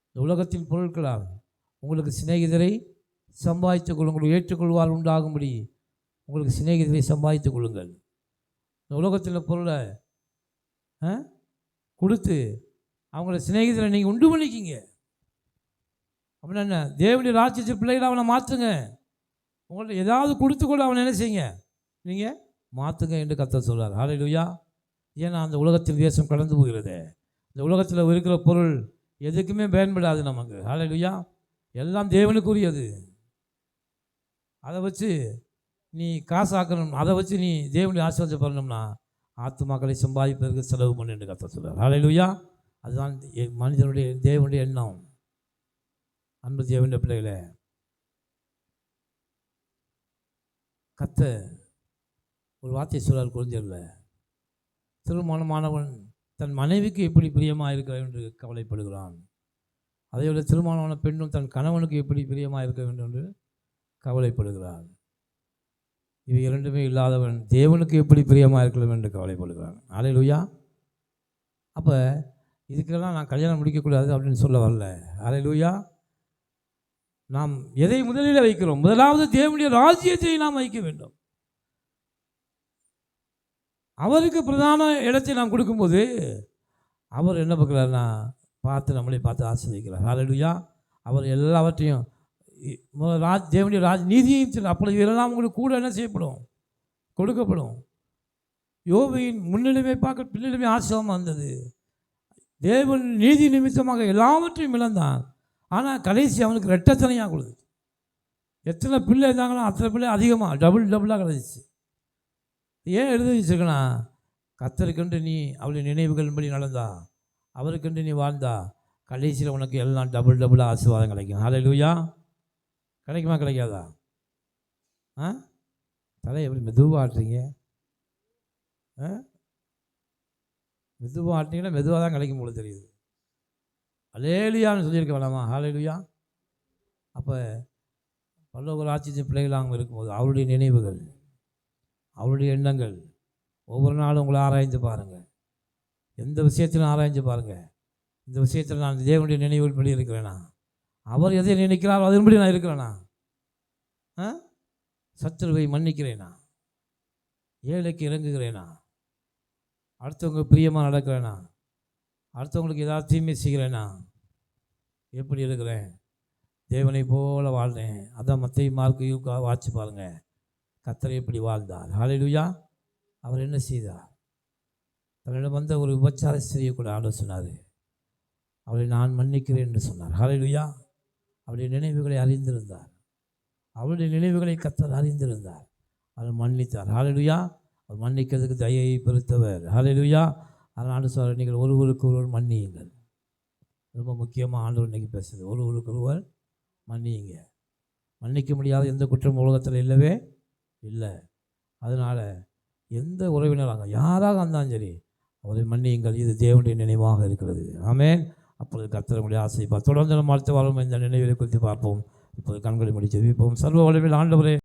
A: இந்த உலகத்தின் பொருட்களால் உங்களுக்கு சிநேகிதரை சம்பாதித்துக் கொள்ளுங்கள், ஏற்றுக்கொள்வார் உண்டாகும்படி உங்களுக்கு சிநேகிதரை சம்பாதித்துக் கொள்ளுங்கள். இந்த உலகத்தில் பொருளை கொடுத்து அவங்கள சிநேகிதரை நீங்கள் உண்டு பண்ணிக்கிங்க. அப்படின்னா என்ன? தேவனுடைய ராஜ்யத்தின் பிள்ளைகளை அவனை மாற்றுங்க. உங்கள்ட்ட ஏதாவது கொடுத்து கூட அவனை என்ன செய்யுங்க, நீங்கள் மாற்றுங்க என்று கர்த்தர் சொல்கிறார். ஹல்லேலூயா. ஏன்னா அந்த உலகத்தில் தேசம் கடந்து போகிறது. இந்த உலகத்தில் இருக்கிற பொருள் எதுக்குமே பயன்படாது நமக்கு. ஹல்லேலூயா. எல்லாம் தேவனுக்குரியது. அதை வச்சு நீ காசாக்கணும், அதை வச்சு நீ தேவனுடைய ஆசீர்வாதம் பண்ணணும்னா ஆத்துமாக்களை சம்பாதிப்பதற்கு செலவு பண்ணு என்று கர்த்தர் சொல்கிறார். ஹல்லேலூயா. அதுதான் மனிதனுடைய தேவனுடைய எண்ணம். அன்பு தேவனுடைய பிள்ளைகளே, கர்த்தர் ஒரு வார்த்தை சொல்றார் கொரிந்தியரில், திருமணமானவன் தன் மனைவிக்கு எப்படி பிரியமாக இருக்க வேண்டும் என்று கவலைப்படுகிறான், அதைவிட திருமணமான பெண்ணும் தன் கணவனுக்கு எப்படி பிரியமாக இருக்க வேண்டும் என்று கவலைப்படுகிறான். இவை இரண்டுமே இல்லாதவன் தேவனுக்கு எப்படி பிரியமாக இருக்கலாம் என்று கவலைப்படுகிறான். ஹல்லேலூயா. அப்போ இதுக்கெல்லாம் நான் கல்யாணம் முடிக்கக்கூடாது அப்படின்னு சொல்ல வரல. ஹல்லேலூயா. நாம் எதை முதலில் வைக்கிறோம்? முதலாவது தேவனுடைய ராஜ்யத்தை நாம் வைக்க வேண்டும். அவருக்கு பிரதான இடத்தை நாம் கொடுக்கும்போது அவர் என்ன பார்க்குறாருன்னா, நம்மளை பார்த்து ஆசீர்வதிக்கிறார். ஹல்லேலூயா. அவர் எல்லாவற்றையும் தேவனுடைய நீதியும் அப்பொழுது இதெல்லாம் உங்களுக்கு கூட என்ன செய்யப்படும், கொடுக்கப்படும். யோபுவின் முன்னிலைமை பார்க்க பின்னிலைமை ஆசிரமமாக இருந்தது. தேவன் நீதி நிமித்தமாக எல்லாவற்றையும் இழந்தான். ஆனால் கடைசி அவனுக்கு ரெட்டத்தனையாக கொடுது. எத்தனை பிள்ளை இருந்தாங்களோ அத்தனை பிள்ளை அதிகமாக டபுளாக கிடச்சிச்சு. ஏன் எழுதி வச்சிருக்கனா, கர்த்தருக்கென்று நீ அவளுடைய நினைவுகளின்படி நடந்தா, அவருக்கென்று நீ வாழ்ந்தா, கடைசியில் உனக்கு எல்லாம் டபுளாக ஆசீர்வாதம் கிடைக்கும். ஹல்லேலூயா. கிடைக்குமா கிடைக்காதா? தலையை எப்படி மெதுவாக ஆட்டுறீங்க? மெதுவாக ஆட்டினீங்கன்னா மெதுவாக தான் கிடைக்கும் போல தெரியுது. அல்லேலூயான்னு சொல்லியிருக்க வேணாமா? ஹல்லேலூயா. அப்போ பரலோக ராஜ்யத்தின் பிள்ளைகளாக இருக்கும்போது அவருடைய நினைவுகள், அவருடைய எண்ணங்கள் ஒவ்வொரு நாளும் உங்களை ஆராய்ந்து பாருங்கள். எந்த விஷயத்திலும் ஆராய்ந்து பாருங்கள். இந்த விஷயத்தில் நான் தேவனுடைய நினைவுகள் படி இருக்கிறேனா, அவர் எதை நினைக்கிறாரோ அதன்படி நான் இருக்கிறேனா, சத்துருவை மன்னிக்கிறேனா, ஏழைக்கு இறங்குகிறேனா, அடுத்தவங்க பிரியமாக நடக்கிறேனா, அடுத்தவங்களுக்கு ஏதாவது தீமை செய்கிறேனா, எப்படி இருக்கிறேன், தேவனை போல வாழ்றேன். அதான் மத்திய மார்க்கையும் வாட்சி பாருங்கள். கர்த்தர் எப்படி வாழ்ந்தார். ஹல்லேலூயா. அவர் என்ன செய்தார்? தன்னிடம் வந்த ஒரு விபச்சார ஸ்திரியை கூட ஆலோசனார். அவளை நான் மன்னிக்கிறேன் என்று சொன்னார். ஹல்லேலூயா. அவருடைய நினைவுகளை அறிந்திருந்தார். அவருடைய நினைவுகளை கர்த்தர் அறிந்திருந்தார். அவர் மன்னித்தார். ஹல்லேலூயா. அவர் மன்னிக்கிறதுக்கு தயையை பெருத்தவர். ஹல்லேலூயா. அதனால் சொல்ல, நீங்கள் ஒருவருக்கு ஒருவர் மன்னியுங்கள். ரொம்ப முக்கியமாக ஆண்டவர் இன்றைக்கி பேசுகிறது. ஒருவருக்கு ஒருவர் மன்னியுங்க. மன்னிக்க முடியாத எந்த குற்றம் உலகத்தில் இல்லவே இல்லை. அதனால் எந்த உறவினராக யாராக இருந்தாலும் சரி அவரை மன்னியுங்கள். இது தேவனுடைய நினைவாக இருக்கிறது. ஆமென். அப்பொழுது கர்த்தர் உடைய ஆசைப்பார். தொடர்ந்து நம்ம அடுத்த வாரம் இந்த நினைவுகளை குறித்து பார்ப்போம். இப்போது கண்களை மூடி ஜெபிப்போம். சர்வ வல்லமையுள்ள ஆண்டவரே,